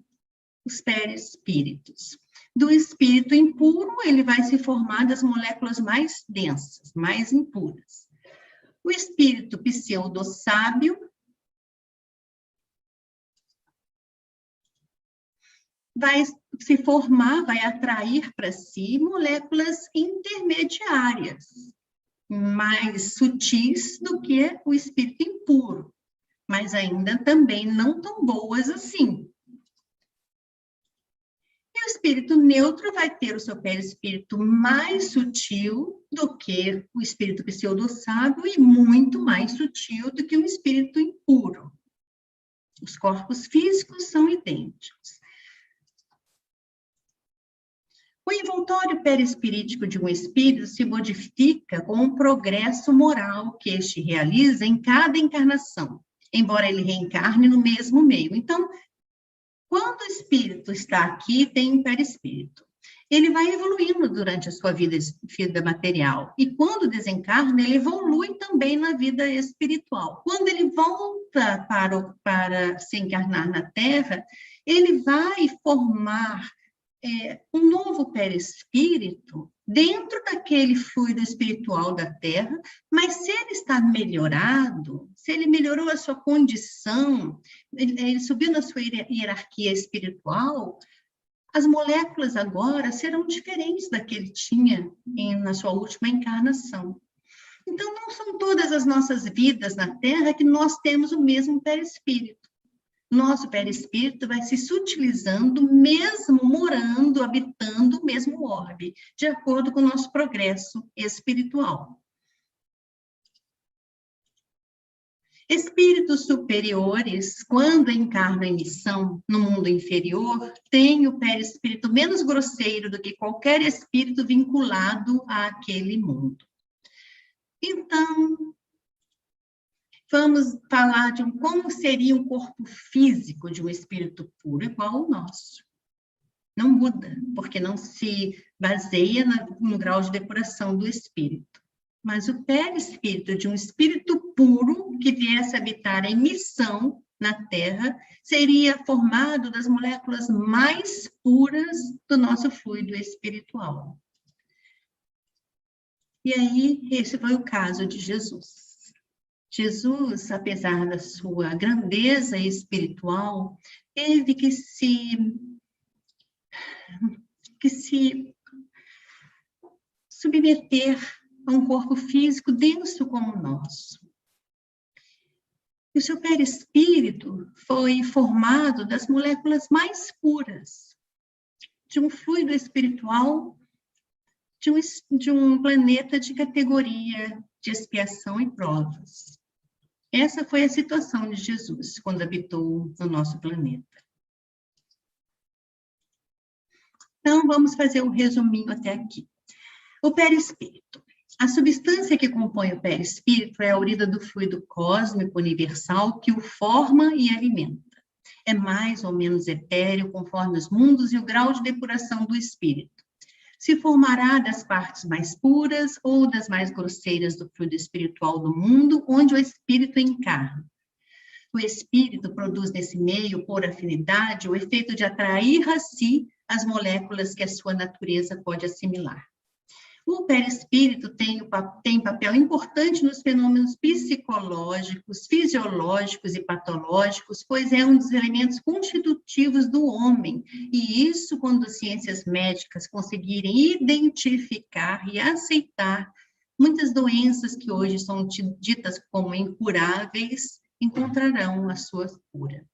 os perispíritos. Do espírito impuro, ele vai se formar das moléculas mais densas, mais impuras. O espírito pseudo-sábio vai se formar, vai atrair para si moléculas intermediárias, mais sutis do que o espírito impuro, mas ainda também não tão boas assim. E o espírito neutro vai ter o seu perispírito mais sutil do que o espírito pseudo-sábio e muito mais sutil do que o espírito impuro. Os corpos físicos são idênticos. O envoltório perispirítico de um espírito se modifica com o progresso moral que este realiza em cada encarnação, embora ele reencarne no mesmo meio. Então, quando o espírito está aqui, tem um perispírito. Ele vai evoluindo durante a sua vida material. E quando desencarna, ele evolui também na vida espiritual. Quando ele volta para se encarnar na Terra, ele vai formar um novo perispírito dentro daquele fluido espiritual da Terra, mas se ele está melhorado, se ele melhorou a sua condição, ele subiu na sua hierarquia espiritual, as moléculas agora serão diferentes da que ele tinha na sua última encarnação. Então, não são todas as nossas vidas na Terra que nós temos o mesmo perispírito. Nosso perispírito vai se sutilizando, mesmo morando, habitando o mesmo orbe, de acordo com o nosso progresso espiritual. Espíritos superiores, quando encarnam em missão no mundo inferior, têm o perispírito menos grosseiro do que qualquer espírito vinculado àquele mundo. Então, vamos falar de como seria um corpo físico de um espírito puro, igual ao nosso. Não muda, porque não se baseia no grau de depuração do espírito. Mas o perispírito de um espírito puro que viesse habitar em missão na Terra seria formado das moléculas mais puras do nosso fluido espiritual. E aí, esse foi o caso de Jesus. Jesus, apesar da sua grandeza espiritual, teve que se submeter a um corpo físico denso como o nosso. E o seu perispírito foi formado das moléculas mais puras, de um fluido espiritual, de um planeta de categoria de expiação e provas. Essa foi a situação de Jesus quando habitou no nosso planeta. Então, vamos fazer um resuminho até aqui. O perispírito. A substância que compõe o perispírito é a urida do fluido cósmico universal que o forma e alimenta. É mais ou menos etéreo conforme os mundos e o grau de depuração do espírito. Se formará das partes mais puras ou das mais grosseiras do fluido espiritual do mundo, onde o espírito encarna. O espírito produz nesse meio, por afinidade, o efeito de atrair a si as moléculas que a sua natureza pode assimilar. O perispírito tem papel importante nos fenômenos psicológicos, fisiológicos e patológicos, pois é um dos elementos constitutivos do homem, e isso quando as ciências médicas conseguirem identificar e aceitar muitas doenças que hoje são ditas como incuráveis, encontrarão a sua cura.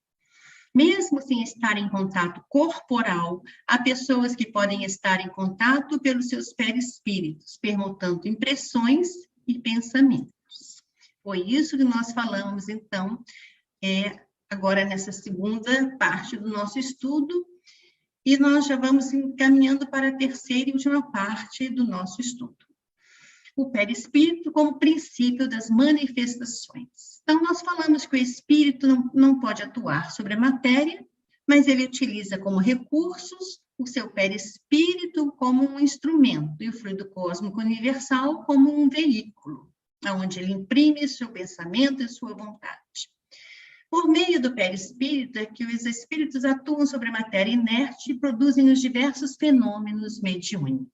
Mesmo sem estar em contato corporal, há pessoas que podem estar em contato pelos seus perispíritos, permutando impressões e pensamentos. Foi isso que nós falamos, então, agora nessa segunda parte do nosso estudo, e nós já vamos encaminhando para a terceira e última parte do nosso estudo. O perispírito como princípio das manifestações. Então, nós falamos que o espírito não pode atuar sobre a matéria, mas ele utiliza como recursos o seu perispírito como um instrumento e o fluido cósmico universal como um veículo, onde ele imprime seu pensamento e sua vontade. Por meio do perispírito é que os espíritos atuam sobre a matéria inerte e produzem os diversos fenômenos mediúnicos.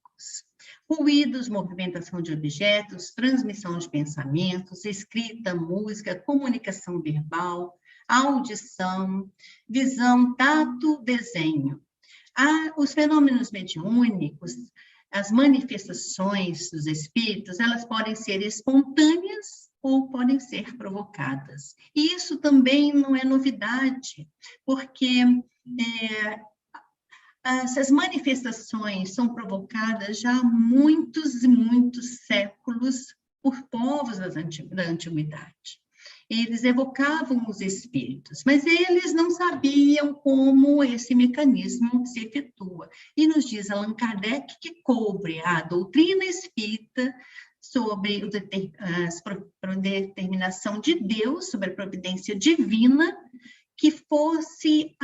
Ruídos, movimentação de objetos, transmissão de pensamentos, escrita, música, comunicação verbal, audição, visão, tato, desenho. Os fenômenos mediúnicos, as manifestações dos espíritos, elas podem ser espontâneas ou podem ser provocadas. E isso também não é novidade, porque essas manifestações são provocadas já há muitos e muitos séculos por povos da antiguidade. Eles evocavam os espíritos, mas eles não sabiam como esse mecanismo se efetua. E nos diz Allan Kardec que coube a doutrina espírita sobre a determinação de Deus, sobre a providência divina, que fosse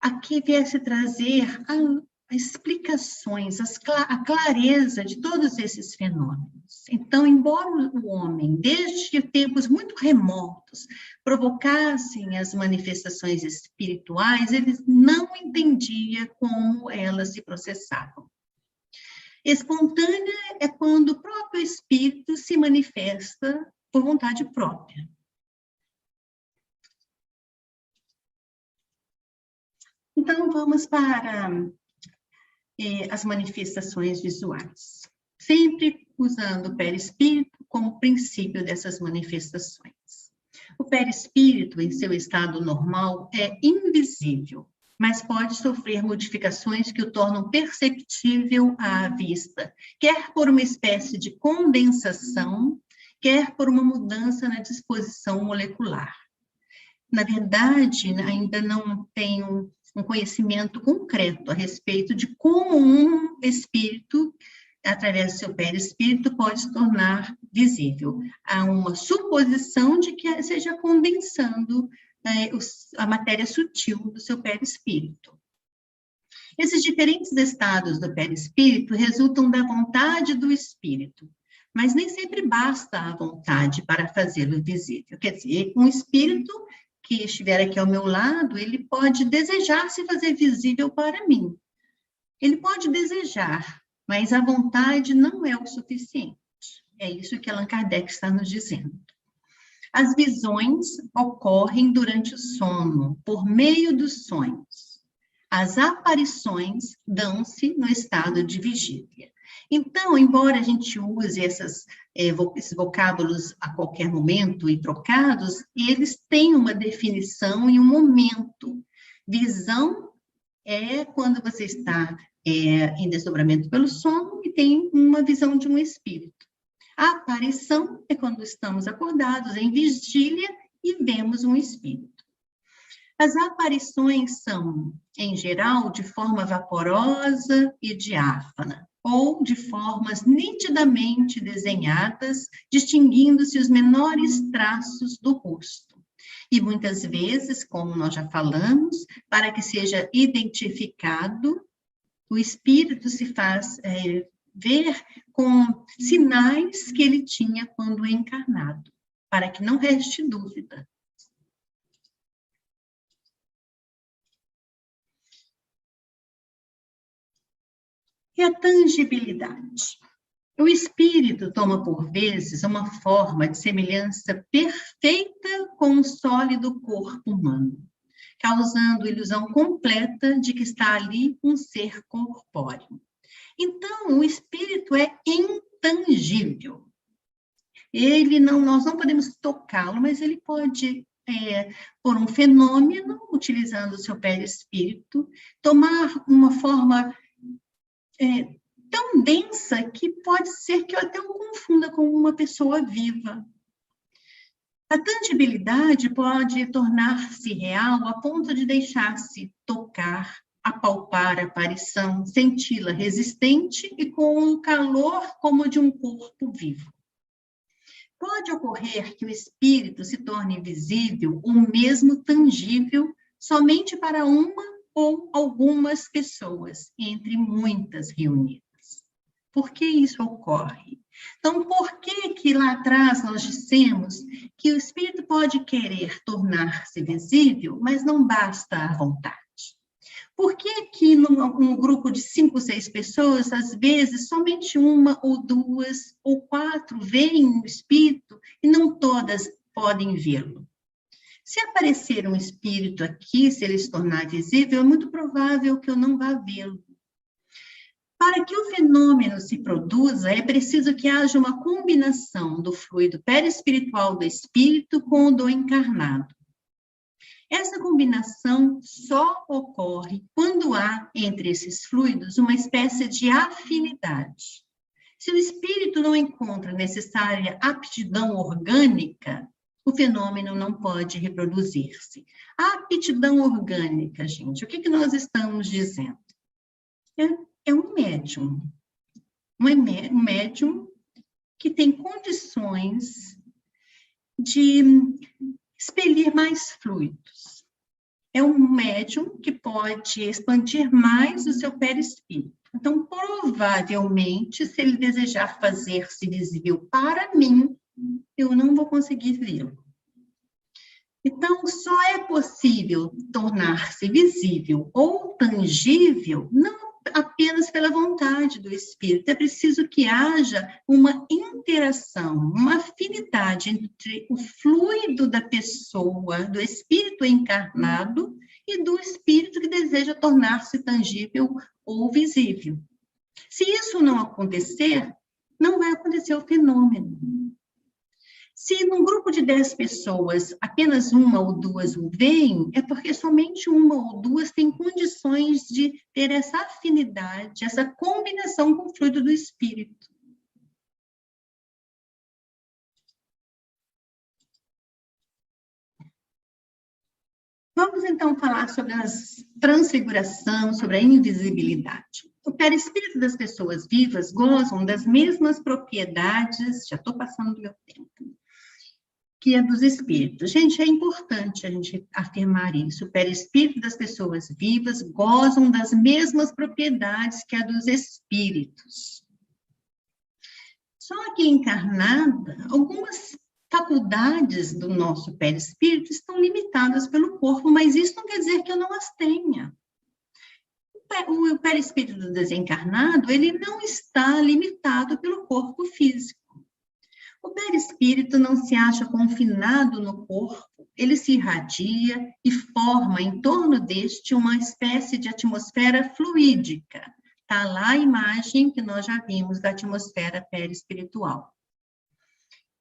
aqui viesse trazer explicações, a clareza de todos esses fenômenos. Então, embora o homem, desde tempos muito remotos, provocassem as manifestações espirituais, ele não entendia como elas se processavam. Espontânea é quando o próprio espírito se manifesta por vontade própria. Então, vamos para as manifestações visuais. Sempre usando o perispírito como princípio dessas manifestações. O perispírito, em seu estado normal, é invisível, mas pode sofrer modificações que o tornam perceptível à vista, quer por uma espécie de condensação, quer por uma mudança na disposição molecular. Na verdade, ainda não tenho um conhecimento concreto a respeito de como um espírito, através do seu perispírito, pode se tornar visível. Há uma suposição de que seja condensando a matéria sutil do seu perispírito. Esses diferentes estados do perispírito resultam da vontade do espírito, mas nem sempre basta a vontade para fazê-lo visível. Quer dizer, um espírito que estiver aqui ao meu lado, ele pode desejar se fazer visível para mim. Ele pode desejar, mas a vontade não é o suficiente. É isso que Allan Kardec está nos dizendo. As visões ocorrem durante o sono, por meio dos sonhos. As aparições dão-se no estado de vigília. Então, embora a gente use esses vocábulos a qualquer momento e trocados, eles têm uma definição e um momento. Visão é quando você está em desdobramento pelo sono e tem uma visão de um espírito. A aparição é quando estamos acordados em vigília e vemos um espírito. As aparições são, em geral, de forma vaporosa e diáfana, ou de formas nitidamente desenhadas, distinguindo-se os menores traços do rosto. E muitas vezes, como nós já falamos, para que seja identificado, o espírito se faz ver com sinais que ele tinha quando encarnado, para que não reste dúvida. E a tangibilidade. O espírito toma, por vezes, uma forma de semelhança perfeita com o sólido corpo humano, causando ilusão completa de que está ali um ser corpóreo. Então, o espírito é intangível. Nós não podemos tocá-lo, mas ele pode, por um fenômeno, utilizando o seu perispírito, tomar uma forma tão densa que pode ser que eu até o confunda com uma pessoa viva. A tangibilidade pode tornar-se real a ponto de deixar-se tocar, apalpar a aparição, senti-la resistente e com um calor como de um corpo vivo. Pode ocorrer que o espírito se torne visível ou mesmo tangível somente para uma ou algumas pessoas, entre muitas reunidas. Por que isso ocorre? Então, por que lá atrás nós dissemos que o espírito pode querer tornar-se visível, mas não basta a vontade? Por que num grupo de 5, 6 pessoas, às vezes, somente uma ou 2 ou 4 veem o espírito e não todas podem vê-lo? Se aparecer um espírito aqui, se ele se tornar visível, é muito provável que eu não vá vê-lo. Para que o fenômeno se produza, é preciso que haja uma combinação do fluido perispiritual do espírito com o do encarnado. Essa combinação só ocorre quando há entre esses fluidos uma espécie de afinidade. Se o espírito não encontra a necessária aptidão orgânica, o fenômeno não pode reproduzir-se. A aptidão orgânica, gente, o que nós estamos dizendo? É um médium. Um médium que tem condições de expelir mais fluidos. É um médium que pode expandir mais o seu perispírito. Então, provavelmente, se ele desejar fazer-se visível para mim, eu não vou conseguir vê-lo. Então, só é possível tornar-se visível ou tangível, não apenas pela vontade do espírito. É preciso que haja uma interação, uma afinidade entre o fluido da pessoa, do espírito encarnado, e do espírito que deseja tornar-se tangível ou visível. Se isso não acontecer, não vai acontecer o fenômeno. Se num grupo de 10 pessoas, apenas uma ou duas o veem, é porque somente uma ou duas têm condições de ter essa afinidade, essa combinação com o fluido do espírito. Vamos, então, falar sobre a transfiguração, sobre a invisibilidade. O perispírito das pessoas vivas gozam das mesmas propriedades, já estou passando do meu tempo, que é dos espíritos. Gente, é importante a gente afirmar isso. O perispírito das pessoas vivas gozam das mesmas propriedades que a dos espíritos. Só que encarnada, algumas faculdades do nosso perispírito estão limitadas pelo corpo, mas isso não quer dizer que eu não as tenha. O perispírito do desencarnado, ele não está limitado pelo corpo físico. O perispírito não se acha confinado no corpo, ele se irradia e forma em torno deste uma espécie de atmosfera fluídica. Está lá a imagem que nós já vimos da atmosfera perispiritual.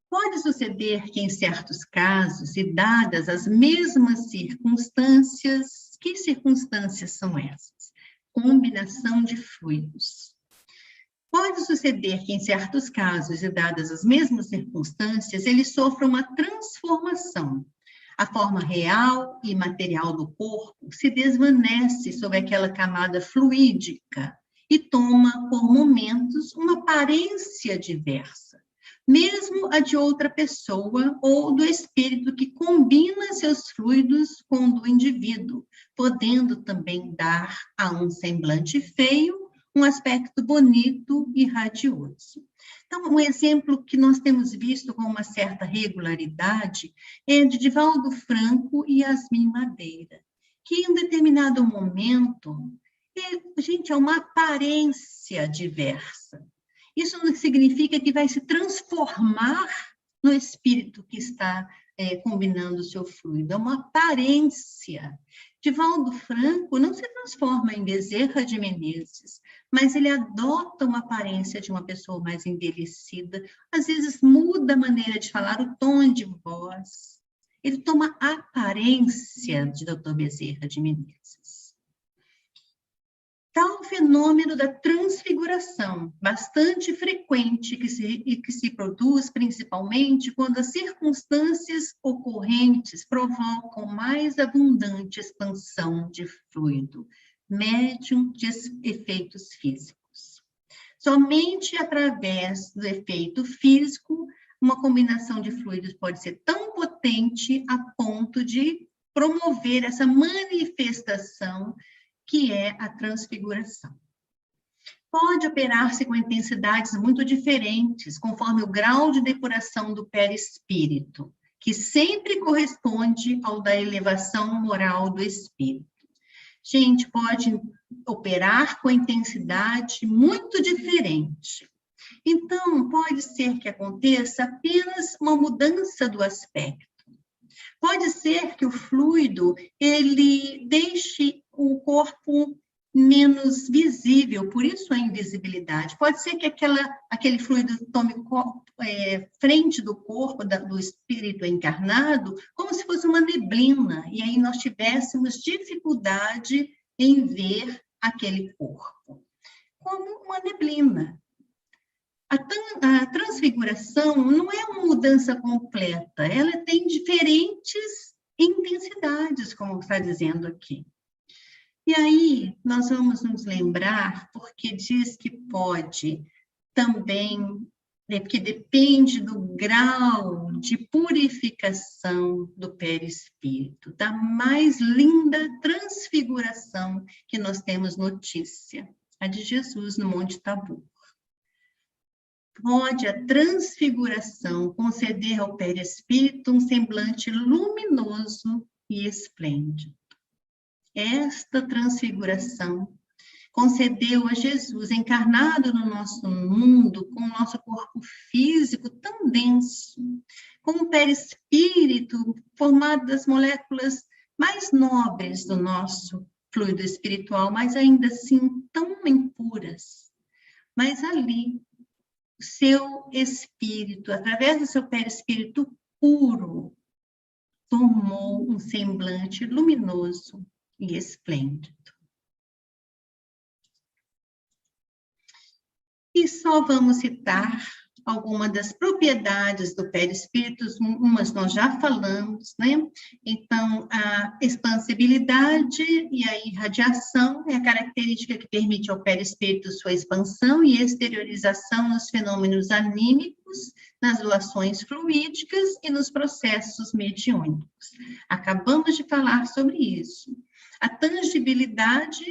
Pode suceder que, em certos casos, e dadas as mesmas circunstâncias, que circunstâncias são essas? Combinação de fluidos. Pode suceder que, em certos casos, e dadas as mesmas circunstâncias, ele sofra uma transformação. A forma real e material do corpo se desvanece sob aquela camada fluídica e toma, por momentos, uma aparência diversa, mesmo a de outra pessoa ou do espírito que combina seus fluidos com o do indivíduo, podendo também dar a um semblante feio um aspecto bonito e radioso. Então, um exemplo que nós temos visto com uma certa regularidade é de Divaldo Franco e Yasmin Madeira, que em um determinado momento, gente, é uma aparência diversa. Isso não significa que vai se transformar no espírito que está combinando o seu fluido, é uma aparência. Divaldo Franco não se transforma em Bezerra de Menezes, mas ele adota uma aparência de uma pessoa mais envelhecida, às vezes muda a maneira de falar, o tom de voz. Ele toma a aparência de Dr. Bezerra de Menezes. Tal fenômeno da transfiguração, bastante frequente, que se produz principalmente quando as circunstâncias ocorrentes provocam mais abundante expansão de fluido, médium de efeitos físicos. Somente através do efeito físico, uma combinação de fluidos pode ser tão potente a ponto de promover essa manifestação que é a transfiguração. Pode operar-se com intensidades muito diferentes, conforme o grau de depuração do perispírito, que sempre corresponde ao da elevação moral do espírito. Gente, pode operar com intensidade muito diferente. Então, pode ser que aconteça apenas uma mudança do aspecto. Pode ser que o fluido, ele deixe o corpo menos visível, por isso a invisibilidade. Pode ser que aquele fluido tome frente do corpo, do espírito encarnado, como se fosse uma neblina, e aí nós tivéssemos dificuldade em ver aquele corpo, como uma neblina. A transfiguração não é uma mudança completa, ela tem diferentes intensidades, como está dizendo aqui. E aí, nós vamos nos lembrar, porque diz que pode também, porque depende do grau de purificação do perispírito, da mais linda transfiguração que nós temos notícia, a de Jesus no Monte Tabor. Pode a transfiguração conceder ao perispírito um semblante luminoso e esplêndido. Esta transfiguração concedeu a Jesus, encarnado no nosso mundo, com o nosso corpo físico tão denso, com um perispírito formado das moléculas mais nobres do nosso fluido espiritual, mas ainda assim tão impuras. Mas ali, o seu espírito, através do seu perispírito puro, tomou um semblante luminoso e esplêndido. E só vamos citar algumas das propriedades do perispírito, umas nós já falamos, né? Então, a expansibilidade e a irradiação é a característica que permite ao perispírito sua expansão e exteriorização nos fenômenos anímicos, nas doações fluídicas e nos processos mediúnicos. Acabamos de falar sobre isso. A tangibilidade,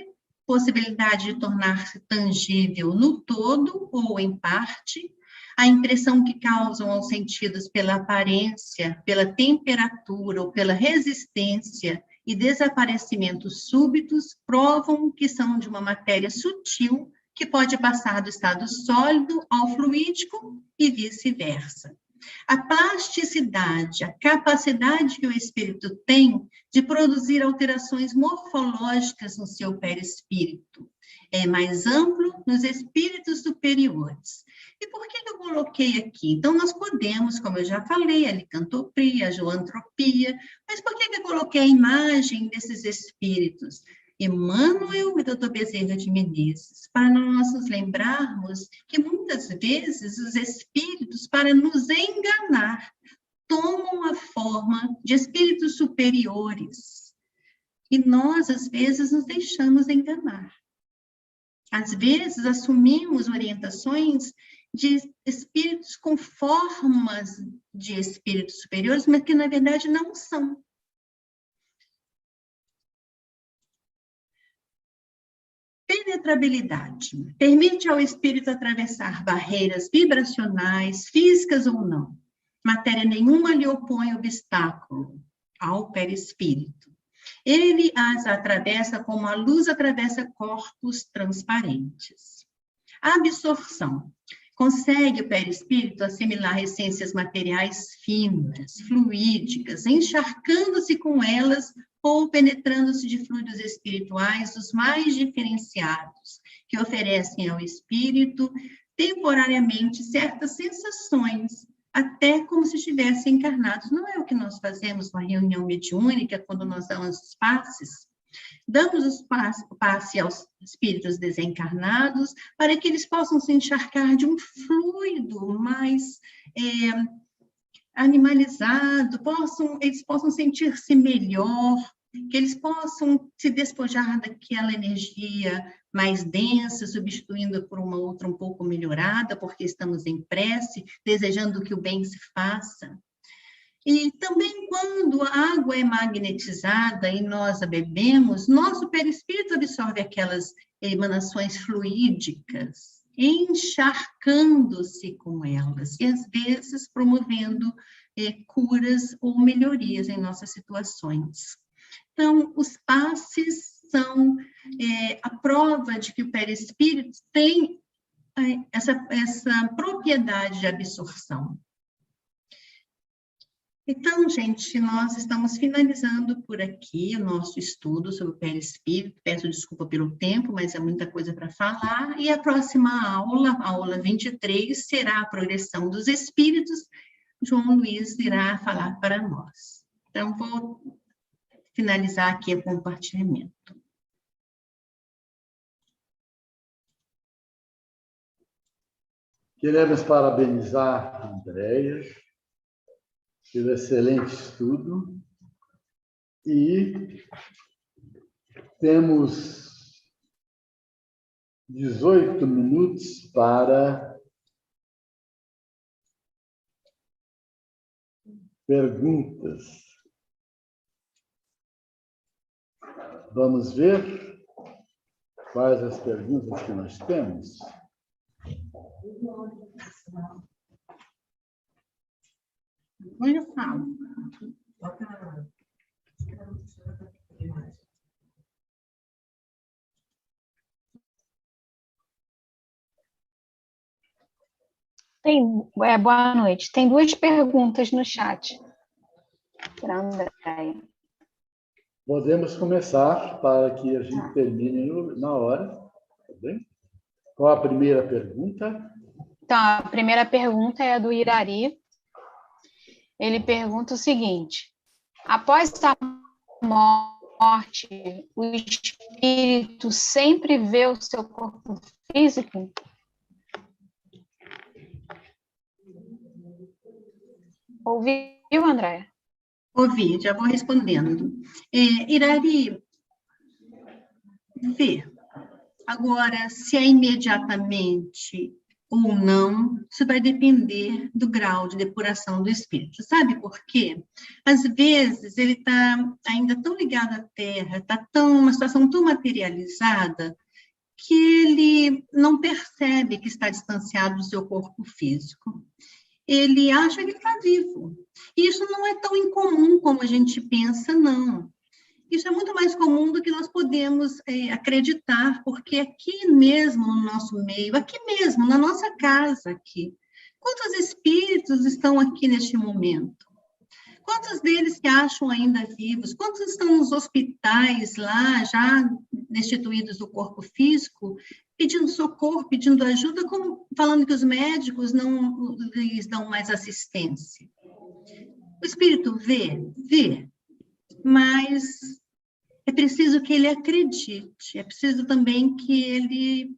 possibilidade de tornar-se tangível no todo ou em parte, a impressão que causam aos sentidos pela aparência, pela temperatura ou pela resistência e desaparecimentos súbitos provam que são de uma matéria sutil que pode passar do estado sólido ao fluídico e vice-versa. A plasticidade, a capacidade que o espírito tem de produzir alterações morfológicas no seu perispírito. É mais amplo nos espíritos superiores. E por que eu coloquei aqui? Então, nós podemos, como eu já falei, a licantropia, a zoantropia, mas por que eu coloquei a imagem desses espíritos? Emmanuel e Dr. Bezerra de Menezes, para nós nos lembrarmos que muitas vezes os espíritos, para nos enganar, tomam a forma de espíritos superiores. E nós, às vezes, nos deixamos enganar. Às vezes, assumimos orientações de espíritos com formas de espíritos superiores, mas que, na verdade, não são. Penetrabilidade. Permite ao espírito atravessar barreiras vibracionais, físicas ou não. Matéria nenhuma lhe opõe obstáculo ao perispírito. Ele as atravessa como a luz atravessa corpos transparentes. A absorção. Consegue o perispírito assimilar essências materiais finas, fluídicas, encharcando-se com elas ou penetrando-se de fluidos espirituais os mais diferenciados, que oferecem ao espírito temporariamente certas sensações, até como se estivessem encarnados. Não é o que nós fazemos na reunião mediúnica, quando nós damos os passes? Damos os passe aos espíritos desencarnados para que eles possam se encharcar de um fluido mais animalizado, eles possam sentir-se melhor, que eles possam se despojar daquela energia mais densa, substituindo por uma outra um pouco melhorada, porque estamos em prece, desejando que o bem se faça. E também quando a água é magnetizada e nós a bebemos, nosso perispírito absorve aquelas emanações fluídicas, encharcando-se com elas, e às vezes promovendo curas ou melhorias em nossas situações. Então, os passes são a prova de que o perispírito tem essa propriedade de absorção. Então, gente, nós estamos finalizando por aqui o nosso estudo sobre o perispírito. Peço desculpa pelo tempo, mas é muita coisa para falar. E a próxima aula, a aula 23, será a progressão dos espíritos. João Luiz irá falar para nós. Então, vou finalizar aqui o compartilhamento. Queremos parabenizar a Andréia pelo excelente estudo e temos 18 minutos para perguntas. Vamos ver quais as perguntas que nós temos. Eu falo. Boa noite. Tem duas perguntas no chat para a Andréia. Podemos começar para que a gente termine na hora, tá bem? Qual a primeira pergunta? Então, a primeira pergunta é a do Irari. Ele pergunta o seguinte: após a morte, o espírito sempre vê o seu corpo físico? Ouviu, Andréia? Ouvi, já vou respondendo. Irari, vê. Agora, se é imediatamente ou não, isso vai depender do grau de depuração do espírito. Sabe por quê? Às vezes, ele está ainda tão ligado à Terra, está uma situação tão materializada, que ele não percebe que está distanciado do seu corpo físico. Ele acha que está vivo. E isso não é tão incomum como a gente pensa, não. Isso é muito mais comum do que nós podemos acreditar, porque aqui mesmo no nosso meio, aqui mesmo, na nossa casa aqui, Quantos espíritos estão aqui neste momento? Quantos deles se acham ainda vivos? Quantos estão nos hospitais lá, já destituídos do corpo físico, pedindo socorro, pedindo ajuda, falando que os médicos não lhes dão mais assistência? O espírito vê, mas é preciso que ele acredite, é preciso também que ele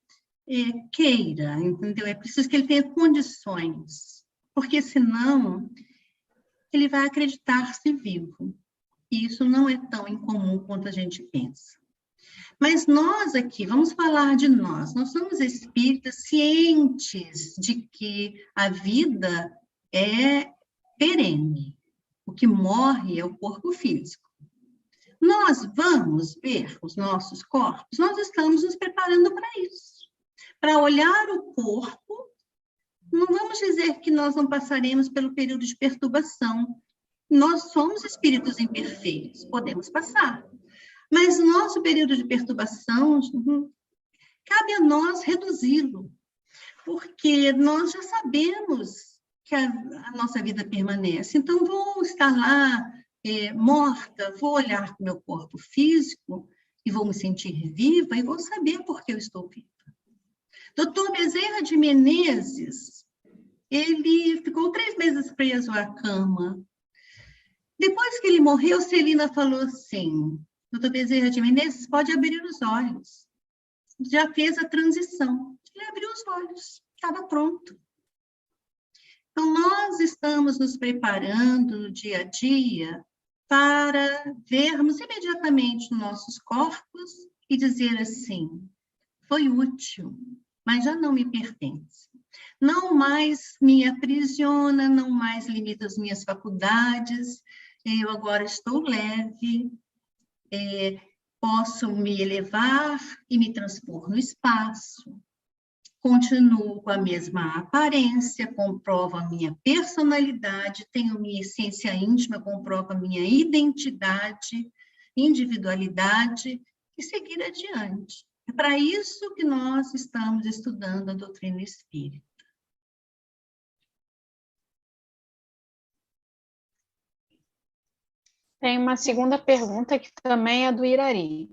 queira, entendeu? É preciso que ele tenha condições, porque senão ele vai acreditar-se vivo. E isso não é tão incomum quanto a gente pensa. Mas nós aqui, vamos falar de nós somos espíritas cientes de que a vida é perene. O que morre é o corpo físico. Nós vamos ver os nossos corpos, nós estamos nos preparando para isso. Para olhar o corpo, não vamos dizer que nós não passaremos pelo período de perturbação. Nós somos espíritos imperfeitos, podemos passar. Mas o nosso período de perturbação, cabe a nós reduzi-lo, porque nós já sabemos que a nossa vida permanece. Então, vou estar lá morta, vou olhar para o meu corpo físico e vou me sentir viva e vou saber por que eu estou viva. Dr. Bezerra de Menezes, ele ficou 3 meses preso à cama. Depois que ele morreu, Celina falou assim: Dr. Bezerra de Menezes pode abrir os olhos. Já fez a transição. Ele abriu os olhos, estava pronto. Então, nós estamos nos preparando no dia a dia para vermos imediatamente nossos corpos e dizer assim: foi útil, mas já não me pertence. Não mais me aprisiona, não mais limita as minhas faculdades, eu agora estou leve, posso me elevar e me transpor no espaço. Continuo com a mesma aparência, comprovo a minha personalidade, tenho minha essência íntima, comprovo a minha identidade, individualidade e seguir adiante. É para isso que nós estamos estudando a doutrina espírita. Tem uma segunda pergunta que também é do Irari.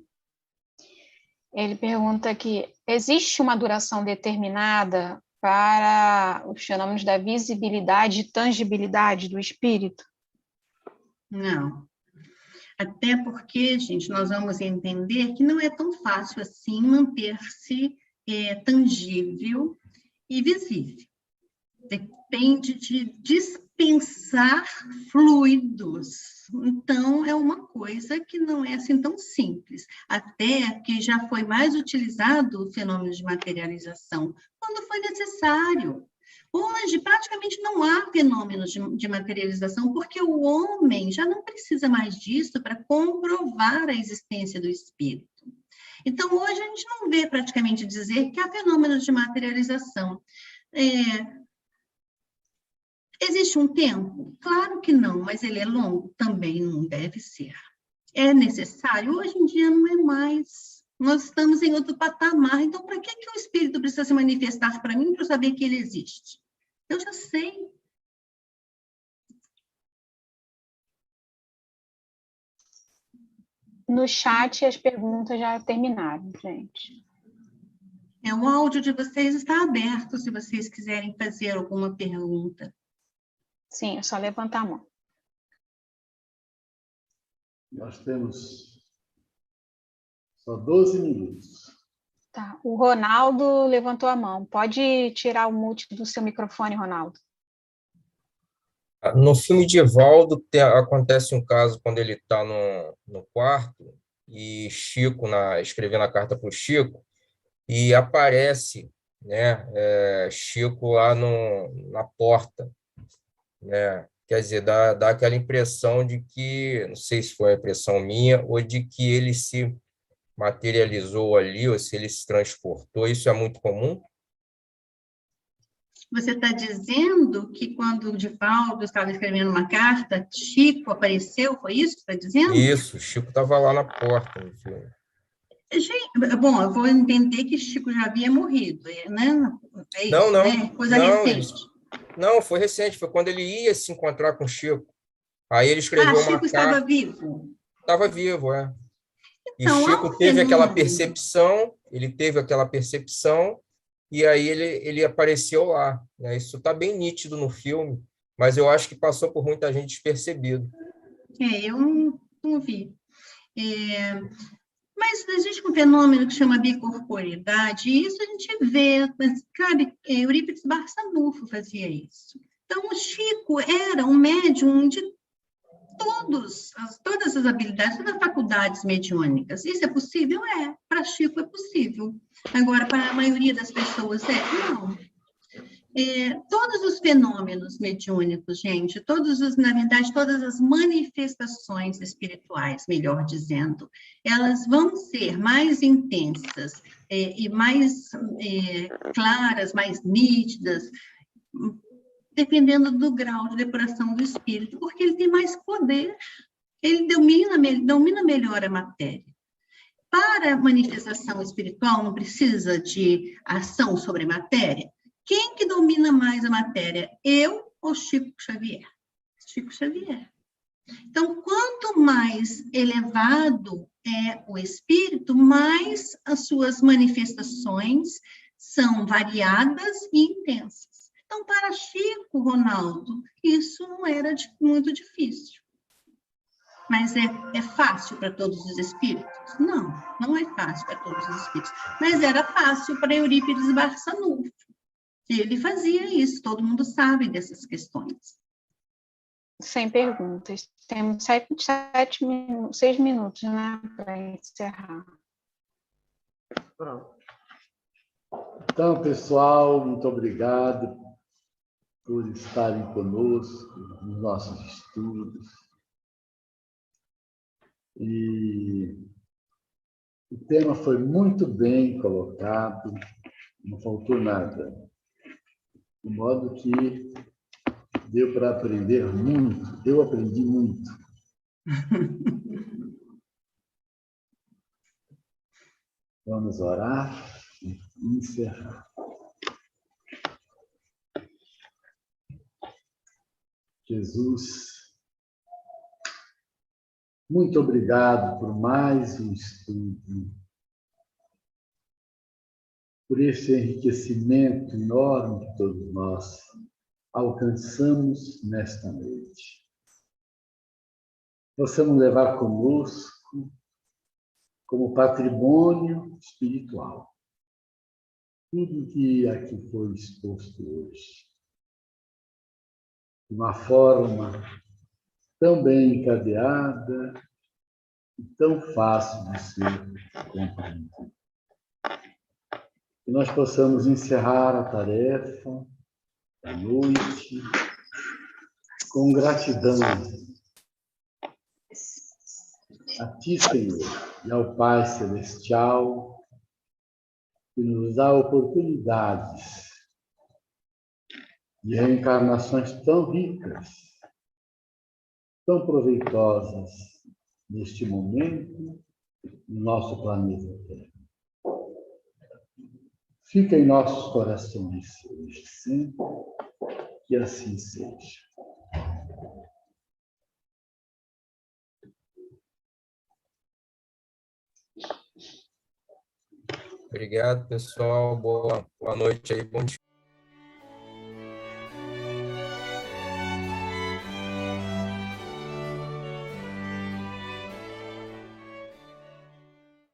Ele pergunta que existe uma duração determinada para os fenômenos da visibilidade e tangibilidade do espírito? Não. Até porque, gente, nós vamos entender que não é tão fácil assim manter-se tangível e visível. Depende de dispensar fluidos. Então, é uma coisa que não é assim tão simples. Até que já foi mais utilizado o fenômeno de materialização, quando foi necessário. Hoje, praticamente não há fenômenos de materialização, porque o homem já não precisa mais disso para comprovar a existência do espírito. Então, hoje, a gente não vê praticamente dizer que há fenômenos de materialização. Existe um tempo? Claro que não, mas ele é longo? Também não deve ser. É necessário? Hoje em dia não é mais. Nós estamos em outro patamar. Então, para que o espírito precisa se manifestar para mim para eu saber que ele existe? Eu já sei. No chat, as perguntas já terminaram, gente. O áudio de vocês está aberto, se vocês quiserem fazer alguma pergunta. Sim, é só levantar a mão. Nós temos só 12 minutos. Tá. O Ronaldo levantou a mão. Pode tirar o mute do seu microfone, Ronaldo. No filme de Evaldo, acontece um caso quando ele está no quarto e Chico, escrevendo a carta para o Chico, e aparece, né, Chico lá na porta, né? Quer dizer, dá aquela impressão de que, não sei se foi a impressão minha, ou de que ele se materializou ali, ou se ele se transportou. Isso é muito comum? Você está dizendo que quando o Divaldo estava escrevendo uma carta, Chico apareceu, foi isso que você está dizendo? Isso, Chico estava lá na porta no filme. Gente, bom, eu vou entender que Chico já havia morrido, né? É isso, Não, né? Coisa não, recente. Não, foi recente, foi quando ele ia se encontrar com o Chico. Aí ele escreveu uma Chico estava carta. vivo. Estava vivo, é. E Então, há Chico um teve aquela fenômeno. percepção, ele teve aquela percepção, e aí ele apareceu lá, né? Isso está bem nítido no filme, mas eu acho que passou por muita gente despercebido. Eu não vi. Mas existe um fenômeno que chama bicorporidade, e isso a gente vê, mas, sabe, Eurípides Barçanufo fazia isso. Então, o Chico era um médium de todas as habilidades, todas as faculdades mediúnicas. Isso é possível? É. Para Chico é possível. Agora, para a maioria das pessoas, não. Todos os fenômenos mediúnicos, gente, na verdade, todas as manifestações espirituais, melhor dizendo, elas vão ser mais intensas e mais claras, mais nítidas, dependendo do grau de depuração do espírito, porque ele tem mais poder, ele domina melhor a matéria. Para a manifestação espiritual, não precisa de ação sobre a matéria. Quem que domina mais a matéria? Eu ou Chico Xavier? Chico Xavier. Então, quanto mais elevado é o espírito, mais as suas manifestações são variadas e intensas. Então, para Chico, Ronaldo, isso não era muito difícil. Mas é fácil para todos os espíritos? Não, não é fácil para todos os espíritos. Mas era fácil para Eurípides Barçanufo. Ele fazia isso, todo mundo sabe dessas questões. Sem perguntas. Temos 6 minutos, né, para encerrar. Pronto. Então, pessoal, muito obrigado por estarem conosco nos nossos estudos. E o tema foi muito bem colocado, não faltou nada. De modo que deu para aprender muito. Eu aprendi muito. Vamos orar e encerrar. Jesus, muito obrigado por mais um estudo, por esse enriquecimento enorme que todos nós alcançamos nesta noite. Possamos levar conosco como patrimônio espiritual tudo que aqui foi exposto hoje, de uma forma tão bem encadeada e tão fácil de ser compreendida. Que nós possamos encerrar a tarefa da noite com gratidão a Ti, Senhor, e ao Pai Celestial, que nos dá oportunidades de reencarnações tão ricas, tão proveitosas neste momento, no nosso planeta Terra. Fica em nossos corações hoje, sempre, que assim seja. Obrigado, pessoal. Boa noite aí, bom dia.